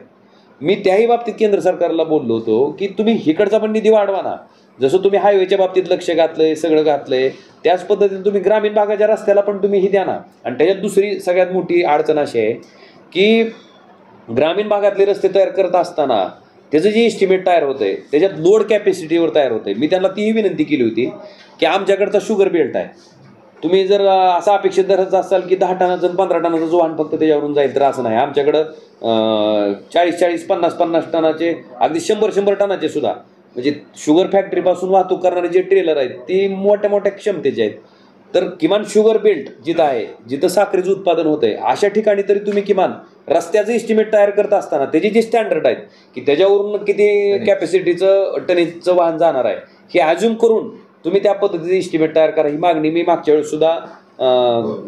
मी त्याही बाबतीत केंद्र सरकारला बोललो होतो की तुम्ही इकडचा पण निधी वाढवा ना. जसं तुम्ही हायवेच्या बाबतीत लक्ष घातलंय सगळं घातलंय त्याच पद्धतीने तुम्ही ग्रामीण भागाच्या रस्त्याला पण तुम्ही ही द्या ना. आणि त्याच्यात दुसरी सगळ्यात मोठी अडचण अशी आहे की ग्रामीण भागातले रस्ते तयार करत असताना त्याचं जे एस्टिमेट तयार होतं आहे त्याच्यात लोड कॅपॅसिटीवर तयार होतं आहे. मी त्यांना तीही विनंती केली होती की आमच्याकडचा शुगर बेल्ट आहे, तुम्ही जर असा अपेक्षित धरत असाल की 10 टनाचं आणि 15 टनाचं जो वाहन फक्त त्याच्यावरून जाईल तर असं नाही. आमच्याकडं 40-40, 50-50 टनाचे, अगदी 100-100 टनाचे सुद्धा म्हणजे शुगर फॅक्टरीपासून वाहतूक करणारे जे ट्रेलर आहेत ते मोठ्या मोठ्या क्षमतेचे आहेत. तर किमान शुगर बेल्ट जिथं आहे, जिथं साखरेचं उत्पादन होतं आहे अशा ठिकाणी तरी तुम्ही किमान रस्त्याचं एस्टिमेट तयार करत असताना त्याचे जे स्टँडर्ड आहेत की त्याच्यावरून किती कॅपॅसिटीचं टनेजचं वाहन जाणार आहे हे अज्युम करून तुम्ही त्या पद्धतीचं एस्टिमेट तयार करा. ही मागणी मी मागच्या वेळेस सुद्धा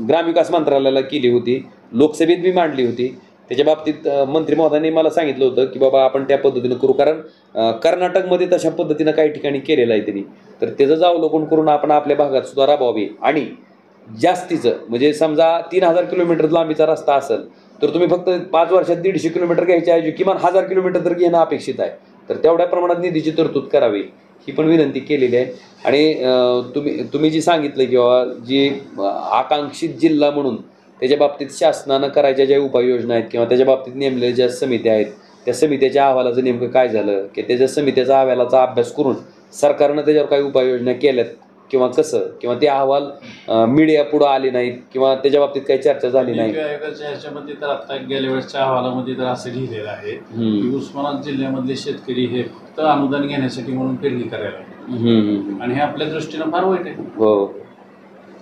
ग्रामविकास मंत्रालयाला केली होती, लोकसभेत मी मांडली होती. त्याच्या बाबतीत मंत्री महोदयांनी मला सांगितलं होतं की बाबा आपण त्या पद्धतीनं करू, कारण कर्नाटकमध्ये तशा पद्धतीनं काही ठिकाणी केलेलं आहे त्यांनी. तर त्याचं अवलोकन करून आपण आपल्या भागात सुद्धा राबवावे. आणि जास्तीचं म्हणजे समजा 3000 किलोमीटर लांबीचा रस्ता असेल तर तुम्ही फक्त 5 वर्षात 150 किलोमीटर घ्यायच्या ऐवजी किमान 1000 किलोमीटर तर घेणं अपेक्षित आहे. तर तेवढ्या प्रमाणात निधीची तरतूद करावी ही पण विनंती केलेली आहे. आणि तुम्ही जी सांगितलं की बाबा जी आकांक्षित जिल्हा म्हणून त्याच्या बाबतीत शासनानं करायच्या ज्या उपाययोजना आहेत किंवा त्याच्या बाबतीत नेमलेल्या ज्या समित्या आहेत त्या समित्याच्या अहवालाचं नेमकं काय झालं की त्याच्या समित्याचा अहवालाचा अभ्यास करून सरकारनं त्याच्यावर काही उपाययोजना केल्यात किंवा कसं, किंवा ते अहवाल मीडिया पुढं आले नाहीत किंवा त्याच्या बाबतीत काही चर्चा झाली नाही. ह्याच्यामध्ये तर आता गेल्या वेळेसच्या अहवालामध्ये तर असं लिहिलेलं आहे की उस्मानाबाद जिल्ह्यामधले शेतकरी हे फक्त अनुदान घेण्यासाठी म्हणून पेरणी करायला आणि हे आपल्या दृष्टीनं फार वाईट आहे. हो.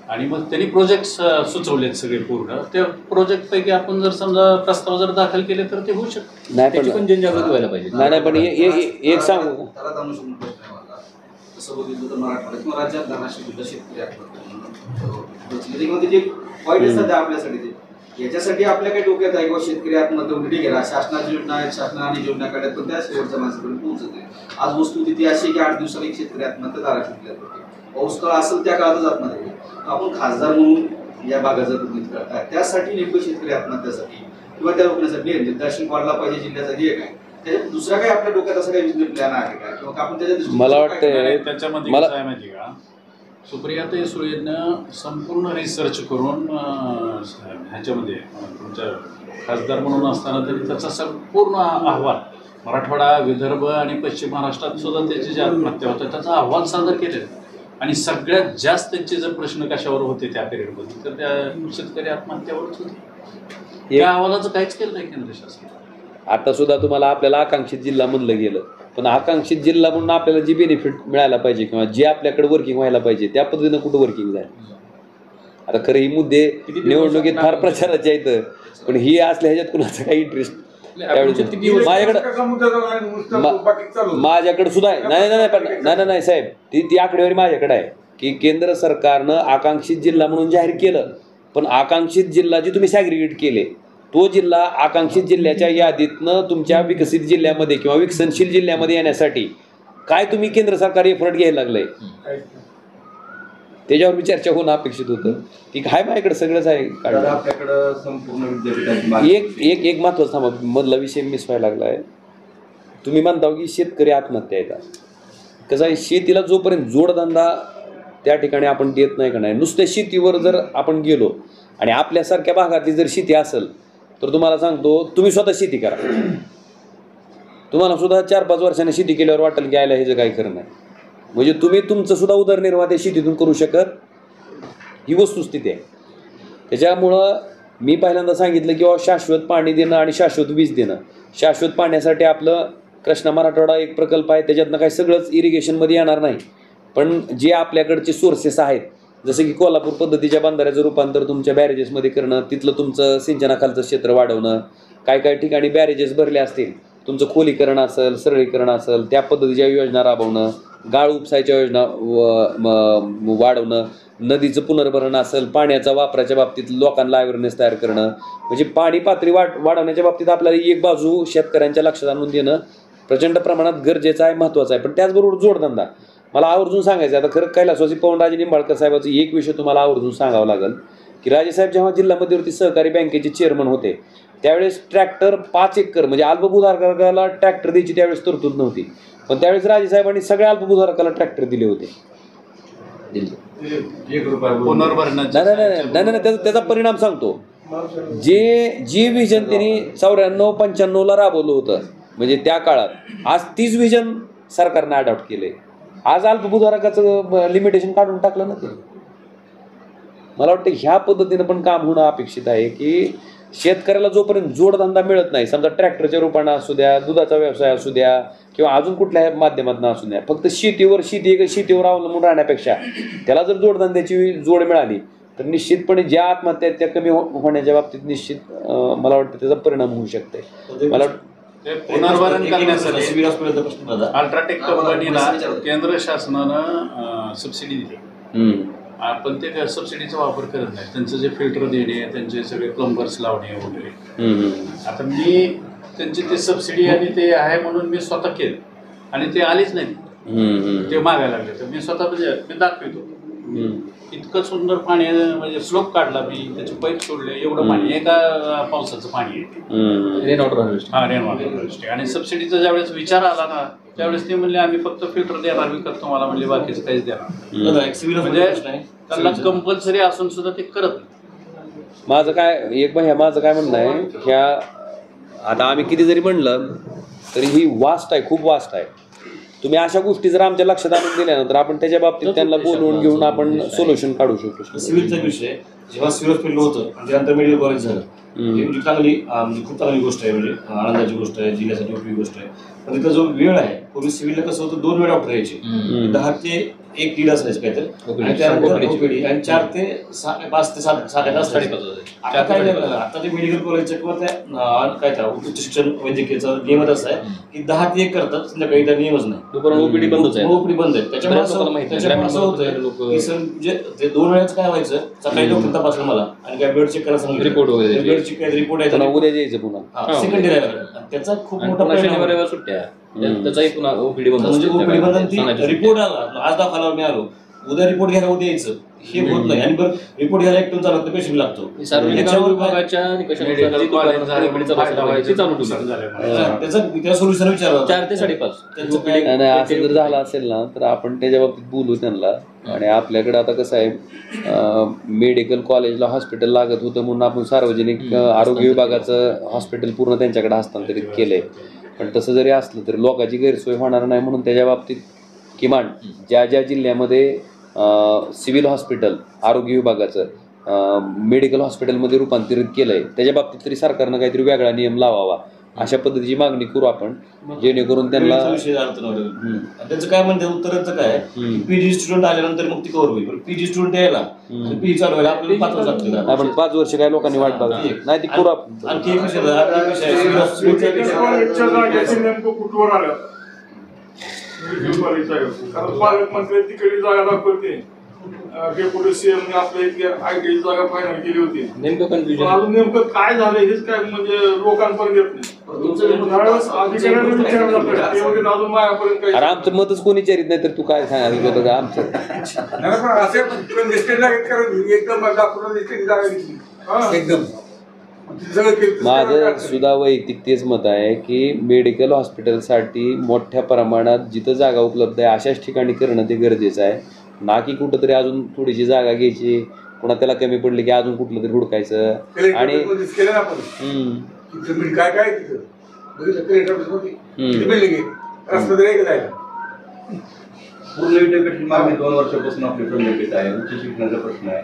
आणि मग त्यांनी प्रोजेक्ट सुचवलेत सगळे पूर्ण. त्या प्रोजेक्ट पैकी आपण जर समजा प्रस्ताव जर दाखल केले तर ते होऊ शकतं. नाही पण जनजागृती व्हायला पाहिजे. नाही पण एक सांगू तसं बघितलं तर मराठवाड्यात किंवा राज्यात धरणाशी सुद्धा शेतकरी आत्महत्या वाईट आहे सध्या आपल्यासाठी. ते याच्यासाठी आपल्या काही डोक्यात आहे किंवा शेतकरी आत्महत्या ठीक आहे, शासनाची योजना आहेत, शासनाने योजना काढल्यात पण त्या शेवटच्या माणसापर्यंत पोहोचत आहे. आज वस्तुस्थिती अशी की 8 दिवसांनी एक शेतकरी आत्महत्या धाराशिवला होते. पाऊस काळ असेल त्या काळातच आत्महत्या. आपण खासदार म्हणून या भागाचा प्रतिनिधित्व करताय, त्यासाठी नेमकं शेतकरी आत्महत्यासाठी किंवा त्या रोखण्यासाठी निर्देशन वाढला पाहिजे जिल्ह्यासाठी आहे काय, त्याच्यात दुसरा काही आपल्या डोक्यात असं काही बिझनेस प्लॅन आहे का किंवा आपण त्याच्या मला वाटतं त्याच्यामध्ये कसं आहे माहिती का, सुप्रियाताई सुळेनं संपूर्ण रिसर्च करून ह्याच्यामध्ये तुमच्या खासदार म्हणून असताना तरी त्याचा संपूर्ण अहवाल मराठवाडा, विदर्भ आणि पश्चिम महाराष्ट्रात सुद्धा त्याची जी आत्महत्या होतात त्याचा अहवाल सादर केलेला. आणि सगळ्यात जास्त त्यांचे जर प्रश्न कशावर होते त्या पिरियडमध्ये तर त्या शेतकरी आत्महत्यावरच होते. या अहवालाचं काहीच केलं नाही केंद्र शासन. आता सुद्धा तुम्हाला आपल्याला आकांक्षित जिल्हा म्हणलं गेलं, पण आकांक्षित जिल्हा म्हणून आपल्याला जी बेनिफिट मिळायला पाहिजे किंवा जे आपल्याकडे वर्किंग व्हायला पाहिजे त्या पद्धतीनं कुठं वर्किंग झालं. आता खरं ही मुद्दे निवडणुकीत फार प्रचाराचे आहेत, पण ही असल्या ह्याच्यात कुणाचा काही इंटरेस्ट माझ्याकडे सुद्धा आहे. नाही साहेब, ती आकडेवारी माझ्याकडे आहे की केंद्र सरकारनं आकांक्षित जिल्हा म्हणून जाहीर केलं, पण आकांक्षित जिल्हा जे तुम्ही सॅग्रिगेट केले तो जिल्हा आकांक्षित जिल्ह्याच्या यादीतनं तुमच्या विकसित जिल्ह्यामध्ये किंवा विकसनशील जिल्ह्यामध्ये येण्यासाठी काय तुम्ही केंद्र सरकार एफर्ट घ्यायला लागलंय त्याच्यावर मी चर्चा होणं अपेक्षित होतं. की काय माझ्याकडे सगळंच आहे. आपल्याकडं संपूर्ण विद्यापीठाची एक महत्वाचा थांबा मधला विषय मिस व्हायला लागला आहे. तुम्ही म्हणता की शेतकरी आत्महत्या येतात. कसं आहे, शेतीला जोपर्यंत जोडधंदा त्या ठिकाणी आपण देत नाही का नाही, नुसत्या शेतीवर जर आपण गेलो आणि आपल्यासारख्या भागातली जर शेती असेल तर तुम्हाला सांगतो तुम्ही स्वतः शेती करा. तुम्हाला सुद्धा 4-5 वर्षांनी शेती केल्यावर वाटेल की आयला हे जे काही खरं नाही. म्हणजे तुम्ही तुमचं सुद्धा उदरनिर्वाह त्या शेतीतून करू शकत, ही वस्तुस्थिती आहे. त्याच्यामुळं मी पहिल्यांदा सांगितलं की शाश्वत पाणी देणं आणि शाश्वत वीज देणं. शाश्वत पाण्यासाठी आपलं कृष्णा मराठवाडा एक प्रकल्प आहे, त्याच्यातनं काही सगळंच इरिगेशनमध्ये येणार नाही, पण जे आपल्याकडचे सोर्सेस आहेत जसं की कोल्हापूर पद्धतीच्या बंधाऱ्याचं रूपांतर तुमच्या बॅरेजेसमध्ये करणं, तिथलं तुमचं सिंचनाखालचं क्षेत्र वाढवणं, काय ठिकाणी बॅरेजेस भरले असतील, तुमचं खोलीकरण असेल, सरळीकरण असेल, त्या पद्धतीच्या योजना राबवणं, गाळ उपसायच्या योजना वाढवणं, नदीचं पुनर्भरण असेल, पाण्याचा वापराच्या बाबतीत लोकांना अवेअरनेस तयार करणं, म्हणजे पाणी पातळी वाढवण्याच्या बाबतीत आपल्याला एक बाजू शेतकऱ्यांच्या लक्षात आणून देणं प्रचंड प्रमाणात गरजेचं आहे, महत्त्वाचं आहे. पण त्याचबरोबर जोडधंदा मला आवर्जून सांगायचं आहे. आता खरं कैलासवासी पवनराजे निंबाळकर साहेबाचं एक विषय तुम्हाला आवर्जून सांगावं लागेल की राजेसाहेब जेव्हा जिल्हा मध्यवर्ती सहकारी बँकेचे चेअरमन होते त्यावेळेस ट्रॅक्टर 5 एकर म्हणजे अल्पभूधारकाला ट्रॅक्टर द्यायची त्यावेळेस तरतूद नव्हती, पण त्यावेळेस राजेसाहेबांनी सगळ्या अल्पभूधारकाला ट्रॅक्टर दिले होते. नाही त्याचा परिणाम सांगतो. जी विजन त्यांनी 94-95ला राबवलं होतं म्हणजे त्या काळात आज तीच विजन सरकारनं अडॉप्ट केले. आज अल्पभूधारकाचं लिमिटेशन काढून टाकलं ना ते. मला वाटतं ह्या पद्धतीनं पण काम होणं अपेक्षित आहे की शेतकऱ्याला जोपर्यंत जोडधंदा मिळत नाही, समजा ट्रॅक्टरच्या रूपानं असू द्या, दुधाचा व्यवसाय असू द्या किंवा अजून कुठल्या माध्यमातून असू द्या, फक्त शेतीवर अवलंबून राहण्यापेक्षा त्याला जर जोडधंद्याची जोड मिळाली तर निश्चितपणे ज्या आत्महत्या त्या कमी होण्याच्या बाबतीत निश्चित मला वाटतं त्याचा परिणाम होऊ शकते. मला पुनर्भरण करण्यासाठी अल्ट्राटेक कंपनीला केंद्र शासनानं सबसिडी दिली, पण ते सबसिडीचा वापर करत नाही. त्यांचं जे फिल्टर देणे, त्यांचे सगळे प्लंबर्स लावणे वगैरे. आता मी त्यांची ते सबसिडी आणि ते आहे म्हणून मी स्वतः केलं आणि ते आलेच नाही. ते मागायला लागले तर मी स्वतः म्हणजे मी दाखवतो. इतकं सुंदर पाणी म्हणजे स्लोप काढला मी, त्याचे पाईप सोडले, एवढं पाणी एका पावसाचं पाणी आहे. Rain water harvesting. Rain water harvesting. आणि सबसिडीचा ज्यावेळेस विचार आला ना त्यावेळेस ते म्हणले आम्ही फक्त फिल्टर देणार विकत तुम्हाला, म्हणले बाकीचं काहीच देणार. म्हणजे त्यांना कंपल्सरी असून सुद्धा ते करत नाही. माझं काय म्हणणं आहे, ह्या आता आम्ही किती जरी म्हणलं तरी ही वास्ट आहे, खूप वास्ट आहे. तुम्ही अशा गोष्टी जर आमच्या लक्षात आणून दिल्यानंतर आपण त्याच्या बाबतीत त्यांना बोलवून घेऊन आपण सोल्युशन काढू शकतो. सिव्हिलचा विषय जेव्हा सिव्हिल हॉस्पिटल होतं त्यानंतर मेडिकल कॉलेज झालं, ही म्हणजे खूप चांगली गोष्ट आहे, म्हणजे आनंदाची गोष्ट आहे, जिल्ह्यासाठी उपयोगी गोष्ट आहे. पण तिथं जो वेळ आहे, पूर्वी सिव्हिलला कसं होतं 2 वेळा डॉक्टर यायचे, 10 ते 1 दीड असायचं काहीतरी, आणि त्यानंतर ओपीडी आणि 4 ते 5 ते 7 असायचं. आता काय झालं, आता ते मेडिकल कॉलेजचं किंवा त्या काय त्या उच्च शिक्षण वैद्यकीयचा नियमच असा आहे की 10 ते 1 करतात, संध्याकाळी त्या नियमच नाही. ओपीडी बंदच आहे. ओपीडी बंद आहे. त्याच्यामुळे असं होतं की सर म्हणजे ते 2 वेळाच काय व्हायचं, सकाळी डॉक्टर तपासलं मला आणि काय ब्लड चेक करायला सांगितलं, रिपोर्ट वगैरे ब्लड चेक रिपोर्ट आहे, उद्या जायचं पुन्हा सेकंड डे त्याचा खूप मोठा शनिवार सुट्ट्या, त्याचाही पुन्हा ओपीडी बंद. म्हणजे ओपीडी बंद, रिपोर्ट आला आज दाखवायला मी आलो, उद्या रिपोर्ट घ्यायला उद्या यायचं, हे होत नाही. आणि बरं रिपोर्ट घ्यायला 1 टन चालत पेशंट लागतो. सार्वजनिक विभागाच्या निकषानुसार त्याचा सोल्युशन विचारलं 4 ते 5:30. असं जर झालं असेल ना तर आपण त्याच्या बाबतीत बोलू त्यांना. आणि आपल्याकडे आता कसं आहे, मेडिकल कॉलेजला हॉस्पिटल लागत होतं म्हणून आपण सार्वजनिक आरोग्य विभागाचं हॉस्पिटल पूर्ण त्यांच्याकडे हस्तांतरित केलंय. पण तसं जरी असलं तरी लोकांची गैरसोय होणार नाही म्हणून त्याच्या बाबतीत किमान ज्या जिल्ह्यामध्ये सिव्हिल हॉस्पिटल आरोग्य विभागाचं मेडिकल हॉस्पिटलमध्ये रूपांतरित केलंय त्याच्या बाबतीत तरी सरकारनं काहीतरी वेगळा नियम लावावा, अशा पद्धतीची मागणी करू आपण, जेणेकरून त्यांना त्याचं काय म्हणते उत्तराचं काय, पीजी स्टुडंट आल्यानंतर मग ती कव्हर होईल. पीजी स्टुडंट यायला पीजी चालू व्हायला आपल्याला 5 वर्ष लागतील. आपण 5 वर्ष काय लोकांनी वाट बघा नाही, ती करू आपण. आणखी एक विषय कुठवर आलं कारण पालकमंत्री तिकडे जागा दाखवते, डेप्युटी सीएम ने आपल्या इथली आयटी जागा फायनल केली होती. नेमकं कन्फ्युजन अजून नेमकं काय झालं हेच काय म्हणजे लोकांपर्यंत येत नाही. अधिकाऱ्यांनी विचारलं तर अजून माझ्यापर्यंत काही. अरे आमचं मतच कोणी विचारित नाही तर तू काय सांगायचं का आमचं. असे एकदम जागा घेतली एकदम. माझं सुद्धा वैयक्तिक तेच मत आहे की मेडिकल हॉस्पिटलसाठी मोठ्या प्रमाणात जिथं जागा उपलब्ध आहे अशाच ठिकाणी करणं ते गरजेचं आहे, ना की कुठंतरी अजून थोडीशी जागा घ्यायची, पुन्हा त्याला कमी पडली की अजून कुठलं तरी हुडकायचं. आणि काय काय पूर्ण विद्यापीठ मागणी 2 वर्षापासून आपली प्रलंबित आहे. उच्च शिक्षणाचा प्रश्न आहे,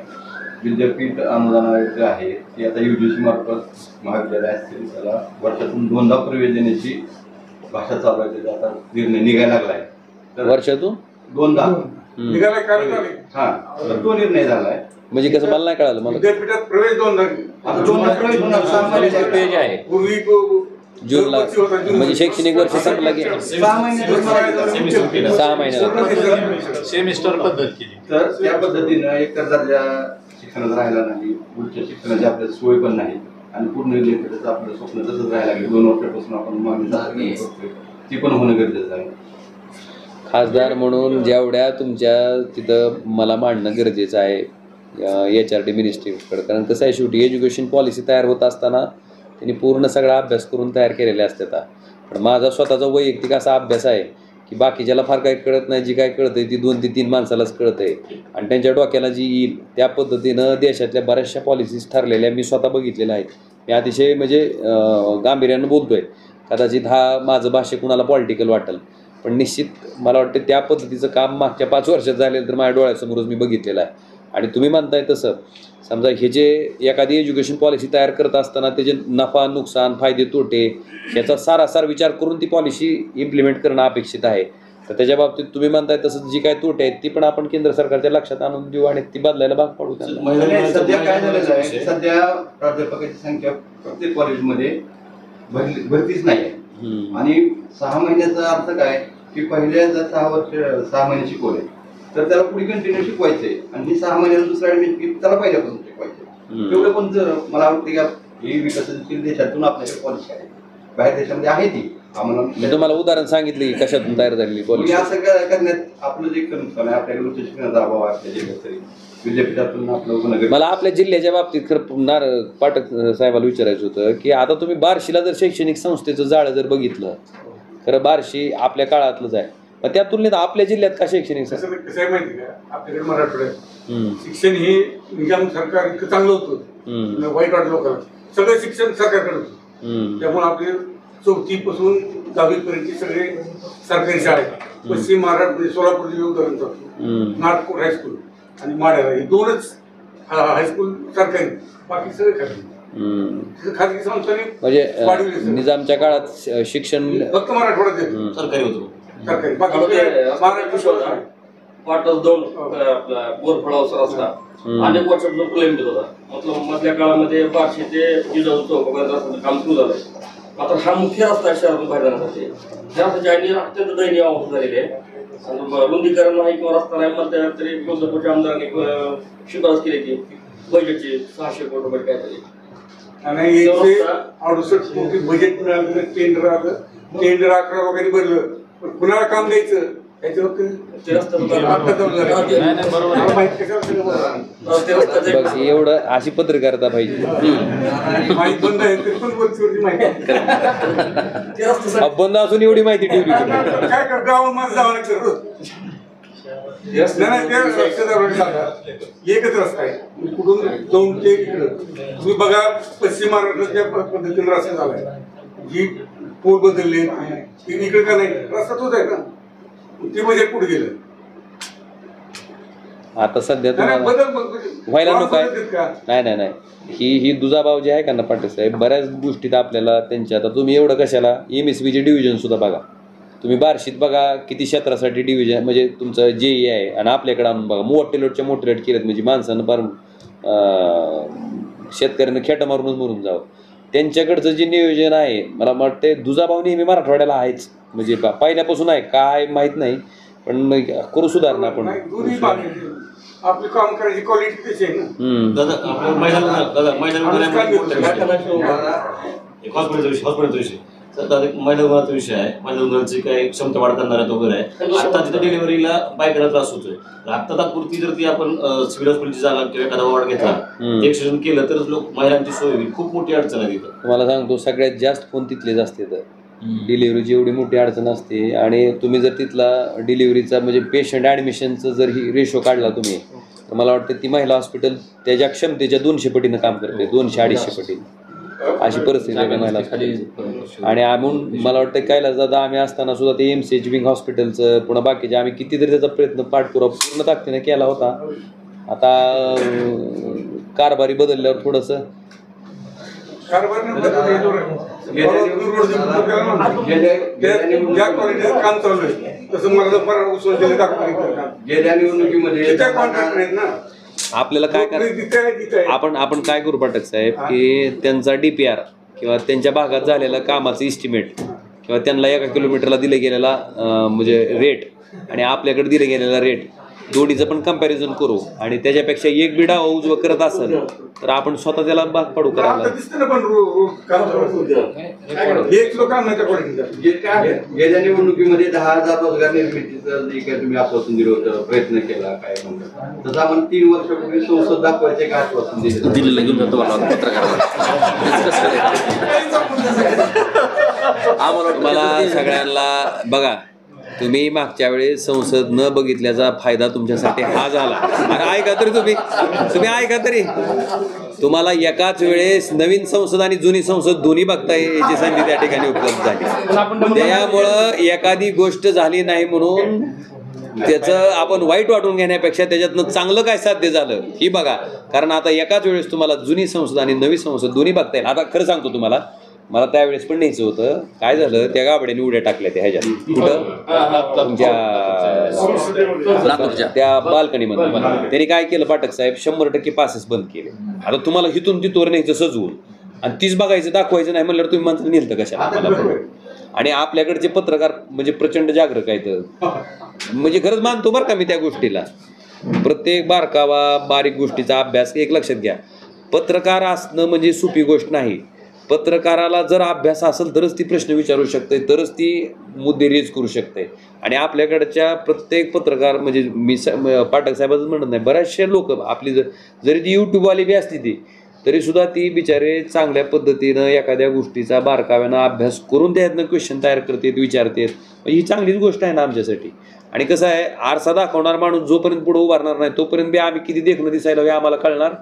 विद्यापीठ अनुदान आहे ते आता UGC मार्फत महाविद्यालयाला वर्षातून 2दा प्रवेश देण्याची भाषा चालू आहे. त्याचा आता निर्णय निघायला लागलाय. तर वर्षातून 2दा निघाला काय झाले हा तर तो निर्णय झालाय. म्हणजे कसं मला नाही कळालं. मला विद्यापीठात प्रवेश 2दा आता 2दा प्रवेश पेज आहे पूर्वी जूनला म्हणजे शैक्षणिक वर्ष संपला की 6 महिन्याला सेमिस्टर पद्धत केली. तर त्या पद्धतीनं एकतर दर्जा शिक्षणाचा राहिला नाही, उच्च शिक्षणाची आपल्याला सोय पण नाही आणि पूर्ण विद्यापीठाचं आपलं स्वप्न तसंच राहायला लागलं. 2 वर्षापासून आपण मागणी करतोय ती पण होणं गरजेचं आहे. खासदार म्हणून जेवढ्या तुमच्या तिथं मला मांडणं गरजेचं आहे HRD मिनिस्ट्रीकडे, कारण कसं आहे शेवटी एज्युकेशन पॉलिसी तयार होत असताना त्यांनी पूर्ण सगळा अभ्यास करून तयार केलेले असतात. पण माझा स्वतःचा वैयक्तिक असा अभ्यास आहे की बाकीच्याला फार काही कळत नाही, जी काय कळतंय ती 2 ते 3 माणसालाच कळतंय आणि त्यांच्या डोक्याला जी येईल त्या पद्धतीनं देशातल्या बऱ्याचशा पॉलिसीज ठरलेल्या मी स्वतः बघितलेल्या आहेत. मी अतिशय म्हणजे गांभीर्यानं बोलतोय. कदाचित हा माझं भाष्य कुणाला पॉलिटिकल वाटेल, पण निश्चित मला वाटतं त्या पद्धतीचं काम मागच्या 5 वर्षात झालेलं तर माझ्या डोळ्यासमोरच मी बघितलेलं आहे. आणि तुम्ही म्हणताय तसं समजा हे जे एखादी एज्युकेशन पॉलिसी तयार करत असताना त्याचे नफा नुकसान फायदे तोटे याचा सारासार विचार करून ती पॉलिसी इम्प्लिमेंट करणं अपेक्षित आहे. तर त्याच्या बाबतीत तुम्ही म्हणताय तसं जी काय तोटे आहेत ती पण आपण केंद्र सरकारच्या लक्षात आणून देऊ आणि ती बदलायला भाग पाडू. सध्या काय झालेलं आहे, सध्या प्राध्यापकाची संख्या प्रत्येक कॉलेजमध्ये भरतीच नाही आहे. आणि 6 महिन्याचा अर्थ काय की पहिल्या जर 6 महिने शिकवले तर त्याला पुढे कंटिन्यू शिकवायचंय आणि 6 महिन्याला दुसरा ऍडमिशन त्याला पहिल्यापासून शिकवायचं. तेवढं पण जर मला वाटतं की ही विकसनशील देशातून आपल्याकडे पॉलिसी आहे, बाहेर देशामध्ये आहे ती. मी तुम्हाला उदाहरण सांगितले कशातून तयार झालेली पॉलिसी. असं करण्यात आपलं जे नुकसान आहे, आपल्याकडे उच्च शिक्षणाचा अभाव आहे आपल्या जिल्ह्यात तरी विद्यापीठातून आपलं. मला आपल्या जिल्ह्याच्या बाबतीत खरं पाठक साहेबाला विचारायचं होतं की आता तुम्ही बार्शीला जर शैक्षणिक संस्थेचं जाळं जर बघितलं, खरं बार्शी आपल्या काळातलंच आहे, पण त्या तुलनेत आपल्या जिल्ह्यात का शैक्षणिक कसं आहे माहिती का, आपल्याकडे मराठवाड्यात शिक्षण हे निजाम सरकार इतकं चांगलं होतं, वाईट वाटलं लोकांना, सगळं शिक्षण सरकारकडे होतं. त्यामुळे आपले 4थी पासून 10वी पर्यंत सगळे सरकारी शाळा, पश्चिम महाराष्ट्र सोलापूर उदाहरण करतो, नागपूर हायस्कूल आणि माड्याला हे 2च हायस्कूल सरकारी, बाकी सगळे खाजगी संस्थांनी म्हणजे निजामच्या काळात शिक्षण फक्त मराठवाड्यात सरकारी होतं. सरकारी, बाकी महाराष्ट्र वाटच 2 बोरफळावचा रस्ता अनेक वर्षापासून क्लेम देत होता. मतलब मधल्या काळामध्ये बार्शी ते जिजाऊ चौकापर्यंत काम सुरू झालं. मात्र हा मुख्य रस्ता आहे शहरातून बाहेर जाण्यासाठी. त्या रस्त्याची अत्यंत दयनीय अवस्था झालेली आहे. रुंदीकरण नाही किंवा रस्ता नाही म्हणता तरी कोल्हापूरच्या आमदारांनी शिफारस केली की बजेटची 600 कोटी रुपये काहीतरी. आणि 68 कोटी बजेट मिळालं, टेंडर आलं, टेंडर 11 वगैरे भरलं, पण कुणाला काम द्यायचं एवढं अशी पत्रकारिता पाहिजे. बंद असून एवढी माहिती ठेवली काय गावामध्ये जावं लागतं. एकच रस्ता आहे कुठून जाऊन ते इकडं. तुम्ही बघा पश्चिम महाराष्ट्राच्या पद्धतीने रस्ता झालाय, जी पूल बदलले इकडे का नाही, रस्ता तोच आहे ना, ते बजेट कुठे गेलं. आता सध्या व्हायला नको आहे. नाही ही दुजाभाव जे आहे का ना पाटील साहेब, बऱ्याच गोष्टीत आपल्याला त्यांच्या, आता तुम्ही एवढं कशाला MSVचे डिव्हिजन सुद्धा बघा, तुम्ही बार्शीत बघा किती क्षेत्रासाठी डिव्हिजन म्हणजे तुमचं JE आहे, आणि आपल्याकडे आणून बघा मोठे लोट केलेत, म्हणजे माणसानं फार शेतकऱ्यांना खेटं मारूनच मरून जावं. त्यांच्याकडचं जे नियोजन आहे मला वाटतं दुजाभाव नेहमी मराठवाड्याला आहेच, म्हणजे पहिल्यापासून आहे काय माहीत नाही, पण करू सुधारणा आपण. आपली काम करायची क्वालिटी कशी आहे ना. मैदानाचा विषय आहे, मैदानाची काही क्षमता वाढ करणारा तो वगैरे आहे. आता तिथे डिलिव्हरीला बायकांना त्रास होतोय. आता तात्पुरती जर ती आपण सिव्हिल हॉस्पिटलची जागा किंवा एखादा वॉर्ड घेतला, एक्सटेन्शन केलं तरच लोक महिलांची सोय होईल. खूप मोठी अडचण आहे तिथं. तुम्हाला सांगतो सगळ्यात जास्त फोन तिथलेच असते, तर डिलिव्हरीची एवढी मोठी अडचण असते. आणि तुम्ही जर तिथला डिलिव्हरीचा म्हणजे पेशंट ॲडमिशनचं जर ही रेशो काढला तुम्ही, तर मला वाटतं ती महिला हॉस्पिटल त्याच्या क्षमतेच्या 200 पटीनं काम करते, 200-250 पटीनं. अशी परिस्थिती आहे महिला हॉस्पिटलची. आणि आम्ही मला वाटतं कैलास दादा आम्ही असताना सुद्धा ते MCH विंग हॉस्पिटलचं पुन्हा बाकीचे आम्ही कितीतरी त्याचा प्रयत्न पाठपुरावा पूर्ण ताकदीने केला होता. आता कारभारी बदलल्यावर थोडंसं काम चालू आहे तसं मला गेल्या निवडणुकीमध्ये आपल्याला काय करायचं, आपण काय करू पाठक साहेब की त्यांचा DPR किंवा त्यांच्या भागात झालेला कामाचं इस्टिमेट किंवा त्यांना 1 किलोमीटरला दिले गेलेला म्हणजे रेट आणि आपल्याकडे दिले गेलेला रेट दोन्हीचं पण कंपॅरिझन करू, आणि त्याच्यापेक्षा एक बिडा उजवं करत असेल तर आपण स्वतः त्याला भाग पाडू करायला. गेल्या निवडणुकीमध्ये 10,000 रोजगार निर्मितीचं जे काही तुम्ही आश्वासन दिलं होतं, प्रयत्न केला काय म्हणतात, तसं आपण 3 वर्षापूर्वी संसद दाखवायचे काय आश्वासन दिलेलं घेऊन जातो मला सगळ्यांना बघा तुम्ही मागच्या वेळेस संसद न बघितल्याचा फायदा तुमच्यासाठी हा झाला. अरे ऐका तरी तुम्ही ऐका तरी, तुम्हाला एकाच वेळेस नवीन संसद आणि जुनी संसद दोन्ही बघता याची संधी त्या ठिकाणी उपलब्ध झाली. त्यामुळं एखादी गोष्ट झाली नाही म्हणून त्याचं आपण वाईट वाटून घेण्यापेक्षा त्याच्यातनं चांगलं काय साध्य झालं ही बघा. कारण आता एकाच वेळेस तुम्हाला जुनी संसद आणि नवी संसद दोन्ही बघता येईल. आता खरं सांगतो तुम्हाला, मला त्यावेळेस पण न्यायचं होतं. काय झालं, त्या गाबड्याने उड्या टाकल्या त्या ह्याच्यात कुठं तुमच्या लातूरच्या त्या बाल्कनीमध्ये. त्यांनी काय केलं पाठक साहेब, 100% पासेस बंद केले. आता तुम्हाला हिथून तिथवर न्यायचं सजवून आणि तीच बघायचं दाखवायचं नाही म्हणल्यावर तुम्ही माणसं नेलतं कशाला. आणि आपल्याकडचे पत्रकार म्हणजे प्रचंड जागरूक आहेत. म्हणजे खरंच मानतो बरं का मी त्या गोष्टीला. प्रत्येक बारकावा बारीक गोष्टीचा अभ्यास एक लक्षात घ्या. पत्रकार असणं म्हणजे सोपी गोष्ट नाही. पत्रकाराला जर अभ्यास असेल तरच ती प्रश्न विचारू शकते, तरच ती मुद्दे रेज करू शकते. आणि आपल्याकडच्या प्रत्येक पत्रकार म्हणजे मी पाठक साहेबांचं म्हणत नाही, बऱ्याचशा लोक आपली जरी ती यूट्यूबवाली बी असली ती तरी सुद्धा ती बिचारे चांगल्या पद्धतीनं एखाद्या गोष्टीचा बारकाव्यानं अभ्यास करून त्यातनं क्वेश्चन तयार करतात, विचारतात. ही चांगलीच गोष्ट आहे ना आमच्यासाठी. आणि कसं आहे, आरसा दाखवणार माणूस जोपर्यंत पुढे उभारणार नाही तोपर्यंत बी आम्ही किती देखणं दिसायला हे आम्हाला कळणार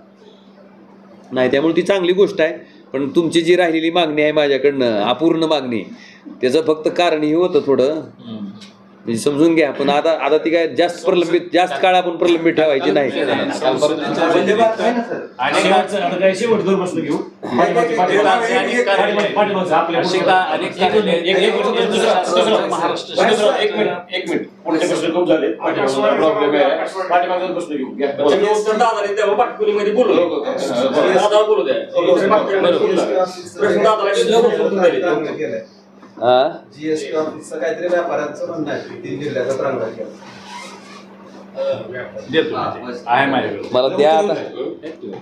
नाही. त्यामुळे ती चांगली गोष्ट आहे. पण तुमची जी राहिलेली मागणी आहे माझ्याकडनं अपूर्ण मागणी, त्याचं फक्त कारण हे होतं थोडं म्हणजे समजून घ्या. पण आता ती काय जास्त काळ आपण प्रलंबित ठेवायची नाही. जीएसटी ऑफिसचं काहीतरी व्यापाऱ्यांचं म्हणणं आहे 3 जिल्ह्याचा प्रांगण केलं. मला द्या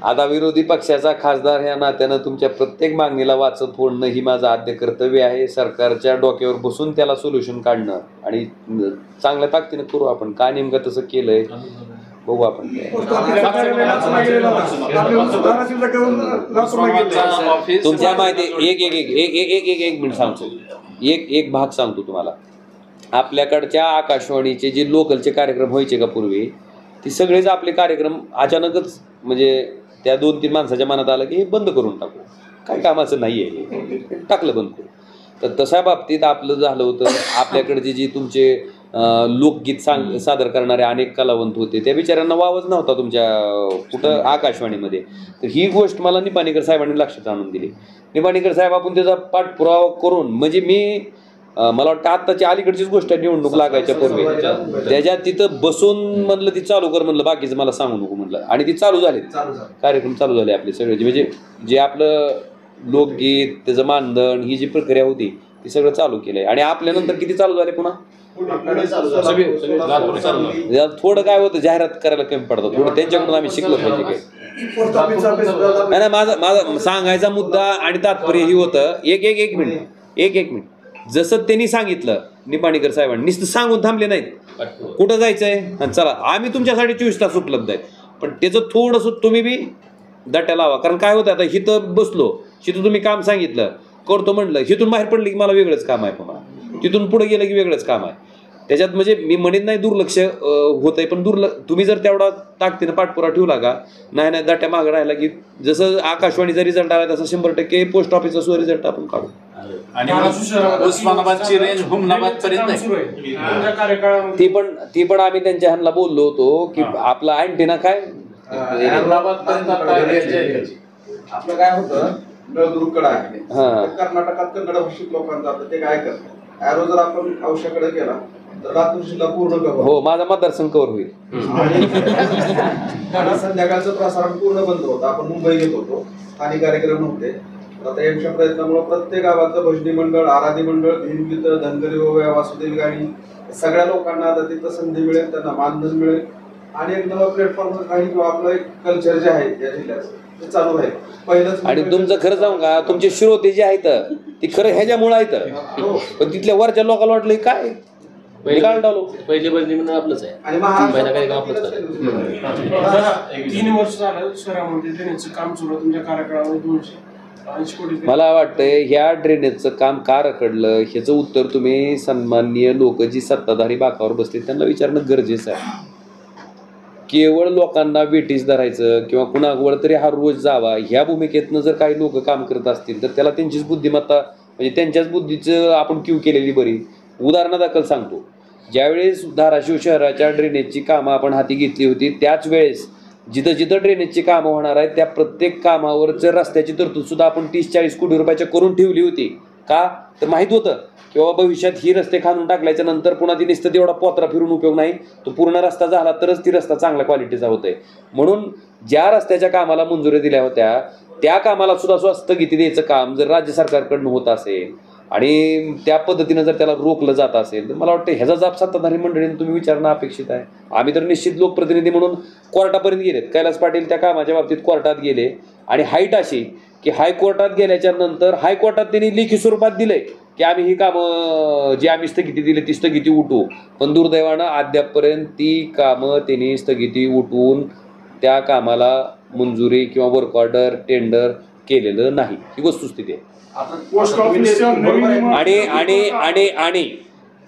आता विरोधी पक्षाचा खासदार ह्या नात्यानं तुमच्या प्रत्येक मागणीला वाचत फोडणं ही माझं आद्य कर्तव्य आहे. सरकारच्या डोक्यावर बसून त्याला सोल्युशन काढणं आणि चांगल्या ताकदीनं करू आपण. का नेमकं तसं केलंय बघू आपण. तुमच्या माहिती एक मिनिट सांगतो, एक भाग सांगतो तुम्हाला. आपल्याकडच्या आकाशवाणीचे जे लोकलचे कार्यक्रम व्हायचे का पूर्वी, ते सगळेच आपले कार्यक्रम अचानकच म्हणजे त्या 2-3 माणसाच्या मनात आलं की हे बंद करून टाकू, काय कामाचं नाही आहे, टाकलं बंद करू. तर तशा बाबतीत आपलं झालं होतं. आपल्याकडचे जे तुमचे लोकगीत सादर करणारे अनेक कलावंत होते, त्या बिचाऱ्यांना वावच नव्हता तुमच्या कुठं आकाशवाणीमध्ये. तर ही गोष्ट मला निपाणीकर साहेबांनी लक्षात आणून दिली. निपाणीकर साहेब आपण त्याचा पाठपुरावा करून म्हणजे मी मला वाटतं आत्ताची अलीकडचीच गोष्ट निवडणूक लागायच्या पूर्वी त्याच्यात तिथं बसून म्हणलं ती चालू कर म्हणलं, बाकीचं मला सांगू नको म्हणलं. आणि ती चालू झाली, कार्यक्रम चालू झाले आपले सगळे. म्हणजे जे आपलं लोकगीत त्याचं मानधन ही जी प्रक्रिया होती ती सगळं चालू केलंय. आणि आपल्यानंतर किती चालू झाले पुन्हा थोडं काय होतं, जाहिरात करायला कमी पडतं थोडं, त्यांच्याकडून आम्ही शिकलो पाहिजे काय. नाही माझा सांगायचा मुद्दा आणि तात्पर्य ही होतं. एक मिनिट जसं त्यांनी सांगितलं निपाणीकर साहेबांनी, नुसतं सांगून थांबले नाहीत. कुठं जायचंय चला आम्ही तुमच्यासाठी 24 तास उपलब्ध आहेत. पण त्याचं थोडंसं तुम्ही बी दाट्या लावा. कारण काय होतं, आता हिथं बसलो, हिथं तुम्ही काम सांगितलं करतो म्हणलं, हिथून बाहेर पडलं की मला वेगळंच काम आहे, पुन्हा तिथून पुढे गेलं की वेगळंच काम आहे. त्याच्यात म्हणजे मी म्हणत नाही दुर्लक्ष होतंय, पण तुम्ही जर तेवढा ताकदीनं पाठपुरावा ठेवला का नाही दाट्या मागं राहिला की जसं आकाशवाणीचा रिझल्ट आला तसा 100% पोस्ट ऑफिसचा सुद्धा रिझल्ट आपण काढू. आणि उस्मानाबादची रेंज हुमनाबाद पर्यंत ती पण आम्ही त्यांच्या ह्यांना बोललो होतो की आपला अँटेना काय आपलं काय होतं नळदुर्गकडे आहे, कर्नाटकात कन्नड भाषिक लोकांचा ते काय करतात, ॲरो जर आपण औषधाकडे केला तर लातूर जिल्हा पूर्ण कव्हर. हो, माझा मतदारसंघ कव्हर होईल. संध्याकाळचं प्रसारण पूर्ण बंद होतं. आपण मुंबई घेत होतो, स्थानिक कार्यक्रम नव्हते. आता यांच्या प्रयत्नामुळे प्रत्येक गावाचं भजनी मंडळ, आराधी मंडळ, भिनगीत, धनगरी ओव्या, वासुदेव गाणी सगळ्या लोकांना आता तिथं संधी मिळेल, त्यांना मानधन मिळेल आणि एक नवा प्लॅटफॉर्म काही किंवा आपलं एक कल्चर जे आहे या जिल्ह्याचं ते चालू राहील. पहिलंच आणि तुमचं खरं सांगू का, तुमचे श्रोते जे आहेत ती खरं ह्याच्यामुळे आहेत, पण तिथल्या वरच्या लोकांना वाटलं काय पहिली भजनी मंडळ आपलंच आहे आणि पहिला कार्यक्रम आपलंच आहे. 3 वर्ष झालं शहरामध्ये देण्याचं काम सुरू तुमच्या कार्यकाळामध्ये 200 मला वाटतंय ह्या ड्रेनेजचं काम का रखडलं ह्याचं उत्तर तुम्ही सन्माननीय लोक जी सत्ताधारी बाकावर बसले त्यांना विचारणं गरजेचं आहे. केवळ लोकांना वेटीस धरायचं किंवा कुणावर तरी हा रोज जावा ह्या भूमिकेतनं जर काही लोक काम करत असतील तर त्याला त्यांचीच बुद्धिमत्ता म्हणजे त्यांच्याच बुद्धीचं आपण क्यू केलेली बरी. उदाहरणादाखल सांगतो, ज्यावेळेस धाराशिव शहराच्या ड्रेनेजची कामं आपण हाती घेतली होती त्याच वेळेस जिथं जिथं ड्रेनेजची कामं होणार आहेत त्या प्रत्येक कामावरचं रस्त्याची तरतूद सुद्धा आपण 30-40 कोटी रुपयाच्या करून ठेवली होती. का तर माहीत होतं किंवा भविष्यात ही रस्ते खाणून टाकल्याच्या नंतर पुन्हा ती नुसतं तेवढा पोत्रा फिरून उपयोग नाही, तो पूर्ण रस्ता झाला तरच ती रस्ता चांगल्या क्वालिटीचा होतोय. म्हणून ज्या रस्त्याच्या कामाला मंजुरी दिल्या होत्या त्या कामाला सुद्धा स्थगिती द्यायचं काम जर राज्य सरकारकडून होत असेल आणि त्या पद्धतीनं जर त्याला रोखलं जात असेल तर मला वाटतं ह्याचा जाब सत्ताधारी मंडळीने तुम्ही विचारणं अपेक्षित आहे. आम्ही तर निश्चित लोकप्रतिनिधी म्हणून कोर्टापर्यंत गेलेत. कैलास पाटील त्या कामाच्या बाबतीत कोर्टात गेले आणि हाईट अशी की हायकोर्टात गेल्याच्या नंतर हायकोर्टात त्यांनी लेखी स्वरूपात दिलंय की आम्ही ही कामं जी आम्ही स्थगिती दिली ती स्थगिती उठवू. पण दुर्दैवानं अद्यापपर्यंत ती कामं त्यांनी स्थगिती उठवून त्या कामाला मंजुरी किंवा वर्क ऑर्डर टेंडर केलेलं नाही. ही वस्तुस्थिती आहे. आणि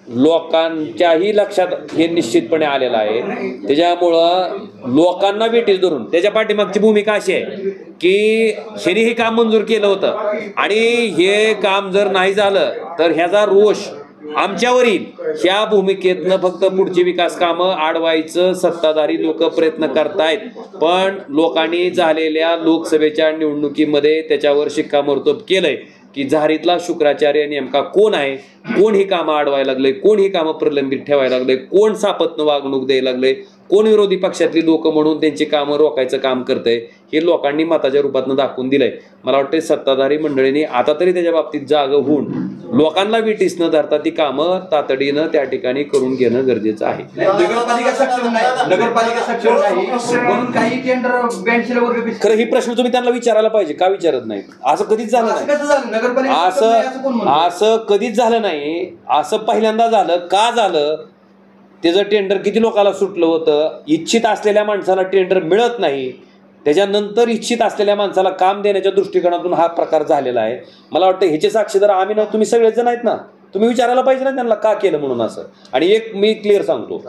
लोकांच्याही लक्षात हे निश्चितपणे आलेलं आहे. त्याच्यामुळं लोकांना वेटीस धरून त्याच्या पाठीमागची भूमिका अशी आहे की ह्यांनी हे काम मंजूर केलं होतं आणि हे काम जर नाही झालं तर ह्याचा रोष आमच्यावर येईल. ह्या भूमिकेतनं फक्त पुढची विकास कामं अडवायचं सत्ताधारी लोक प्रयत्न करतायत. पण लोकांनी झालेल्या लोकसभेच्या निवडणुकीमध्ये त्याच्यावर शिक्कामोर्तब केलंय की झारीतला शुक्राचार्य नेमका कोण आहे, कोण ही कामं अडवायला लागले, कोण ही कामं प्रलंबित ठेवायला लागले, कोण सापत्न वागणूक द्यायला लागले, कोण विरोधी पक्षातली लोक म्हणून त्यांची कामं रोखायचं काम करतंय हे लोकांनी मताच्या रूपातनं दाखवून दिलंय. मला वाटतं सत्ताधारी मंडळींनी आता तरी त्याच्या बाबतीत जाग होऊन लोकांना विटीस न धरता ती कामं तातडीनं त्या ठिकाणी करून घेणं गरजेचं आहे. खरं ही प्रश्न तुम्ही त्यांना विचारायला पाहिजे. का विचारत नाही? असं कधीच झालं नाही. असं कधीच झालं नाही. असं पहिल्यांदा झालं. का झालं? त्याचं टेंडर किती लोकांना सुटलं होतं. इच्छित असलेल्या माणसाला टेंडर मिळत नाही. त्याच्यानंतर इच्छित असलेल्या माणसाला काम देण्याच्या दृष्टिकोनातून हा प्रकार झालेला आहे. मला वाटतं ह्याचे साक्षीदार आम्ही ना तुम्ही सगळेच जण आहेत ना. तुम्ही विचारायला पाहिजे ना त्यांना का केलं म्हणून असं. आणि एक मी क्लिअर सांगतो,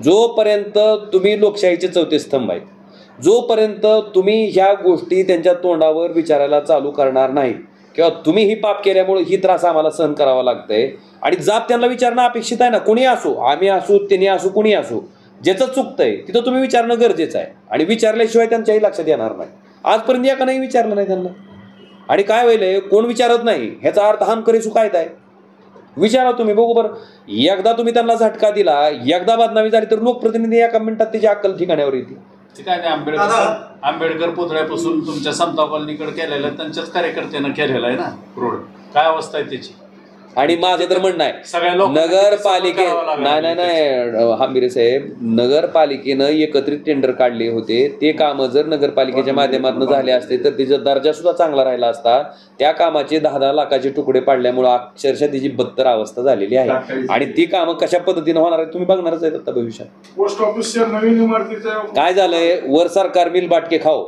जोपर्यंत तुम्ही लोकशाहीचे चौथे स्तंभ आहेत, जोपर्यंत तुम्ही ह्या गोष्टी त्यांच्या तोंडावर विचारायला चालू करणार नाही किंवा तुम्ही ही पाप केल्यामुळे ही त्रास आम्हाला सहन करावा लागतंय आणि जाब त्यांना विचारणं अपेक्षित आहे ना. कोणी असो, आम्ही असू, त्यांनी असू, कोणी असो, ज्याचं चुकतंय तिथं तुम्ही विचारणं गरजेचं आहे. आणि विचारल्याशिवाय त्यांच्याही लक्षात येणार नाही. आजपर्यंत एकानंही विचारलं नाही त्यांना. आणि काय व्हायलंय, कोण विचारत नाही ह्याचा अर्थ हम करीसू कायदा आहे. विचारा तुम्ही, बघू बरं. एकदा तुम्ही त्यांना झटका दिला, एकदा बदनामी झाली तर लोकप्रतिनिधी एका मिनिटात त्याची अक्कल ठिकाण्यावर येते. काय नाही, आंबेडकर पुतळ्यापासून तुमच्या समता कॉलनीकडे केलेलं त्यांच्याच कार्यकर्त्यांना केलेलं आहे ना रोड. काय अवस्था आहे त्याची? आणि माझं तर म्हणणं आहे नाही हामिरे साहेब, नगरपालिकेनं एकत्रित टेंडर काढले होते. ते कामं जर नगरपालिकेच्या माध्यमातून झाले असते तर त्याचा दर्जा सुद्धा चांगला राहिला असता. त्या कामाचे 10-10 लाखाचे तुकडे पाडल्यामुळे अक्षरशः त्याची बदतर अवस्था झालेली आहे. आणि ती कामं कशा पद्धतीनं होणार आहे तुम्ही बघणारच आहेत आता भविष्यात. पोस्ट ऑफिसच्या नवीन इमारतीचं काय झालंय, वर सरकार मिल बाटके खाओ,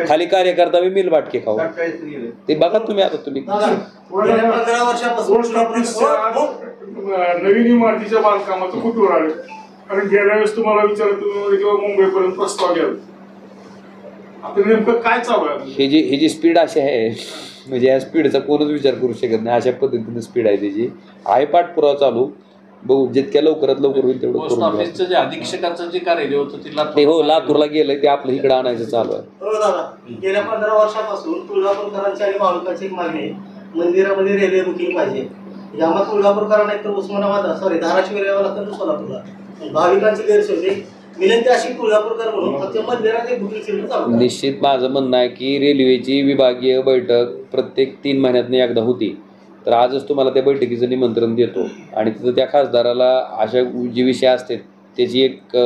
खाली कार्यकर्ता मिल बाटके खाओ. ते बघा तुम्ही आता. तुम्ही पोस्ट ऑफिसच्या नवीन इमारतीच्या बांधकामाचं कुठवर आलं? कारण गेल्या वेळेस तुम्हाला विचारलं तुम्ही किंवा मुंबईपर्यंत प्रस्ताव घ्याल. आता नेमकं काय चालू आहे? ही जी स्पीड अशी आहे म्हणजे या स्पीडचा कोणच विचार करू शकत नाही. अशा पद्धतीने स्पीड आहे त्याची. आहे पाठपुरावा चालू. बघू जितक्या लवकरात लवकर होईल तेवढं पोस्ट ऑफिसचं जे अधीक्षकाचं जे कार्यालय होतं ते हो लातूरला गेलंय. ते आपलं इकडे आणायचं चालू आहे. गेल्या 15 वर्षापासून तुळजापूरकरांची आणि भाविकांची एक मागणी आहे, मंदिरामध्ये रेल्वे बुकिंग पाहिजे. यामा तुळजापूरकरांना एक तर उस्मानाबाद धाराशिव यावं लागतं सोलापूरला. भाविकांची गैरसोय. विनंती अशी तुळजापूरकर म्हणून फक्त मंदिरात एक बुकिंग सेंटर चालू. निश्चित माझं म्हणणं आहे की रेल्वेची विभागीय बैठक प्रत्येक 3 महिन्यातनं एकदा होती. तर आजच तुम्हाला त्या बैठकीचं निमंत्रण देतो आणि तिथं त्या खासदाराला अशा जे विषय असतात त्याची एक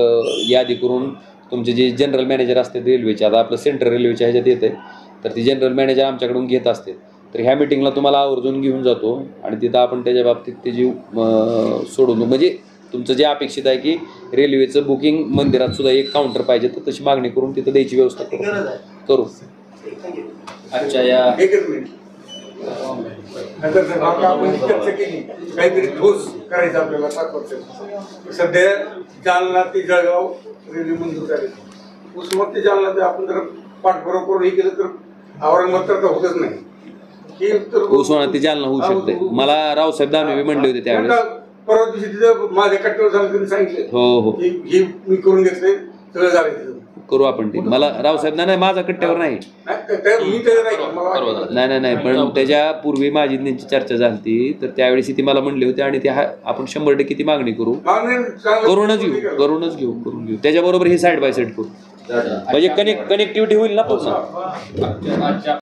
यादी करून तुमचे जे जनरल मॅनेजर असतात रेल्वेचे, आता आपलं सेंट्रल रेल्वेच्या ह्याच्यात येतं तर ती जनरल मॅनेजर आमच्याकडून घेत असते. तर ह्या मिटिंगला तुम्हाला आवर्जून घेऊन जातो आणि तिथं आपण त्याच्या बाबतीत त्याची सोडून म्हणजे तुमचं जे अपेक्षित आहे की रेल्वेचं बुकिंग मंदिरात सुद्धा एक काउंटर पाहिजे तर तशी मागणी करून तिथं द्यायची व्यवस्था करू. आजच्या या नंतर आता आपण चर्चा केली काहीतरी ठोस करायचं आपल्याला 7 वर्षात. सध्या जालना ते जळगाव रेल्वे मंजूर झाली. उस्मानाबाद ते जालना ते आपण जर पाठपुरावा करून हे केलं तर औरंगाबाद तर होतच नाही. हे तर उस्मानाबाद ते जालना होऊ शकते. मला रावसाहेब दानवे म्हणले होते त्यावेळेस. परवा दिवशी तिथं माझ्या कट्ट्यावर झालं त्यांनी सांगितलं हो हो हे मी करून घेतले सगळं झालं तिथं. करू आपण ते. मला रावसाहेब नाही माझा कट्ट्यावर नाही. मी त्याचं नाही नाही नाही पण त्याच्या पूर्वी माझी त्यांची चर्चा झाली तर त्यावेळेस ती मला म्हणले होते आणि ते आपण 100% ती मागणी करू. करूनच घेऊ त्याच्याबरोबर हे साईड बाय साईड करू म्हणजे कनेक्टिव्हिटी होईल ना पूर्ण.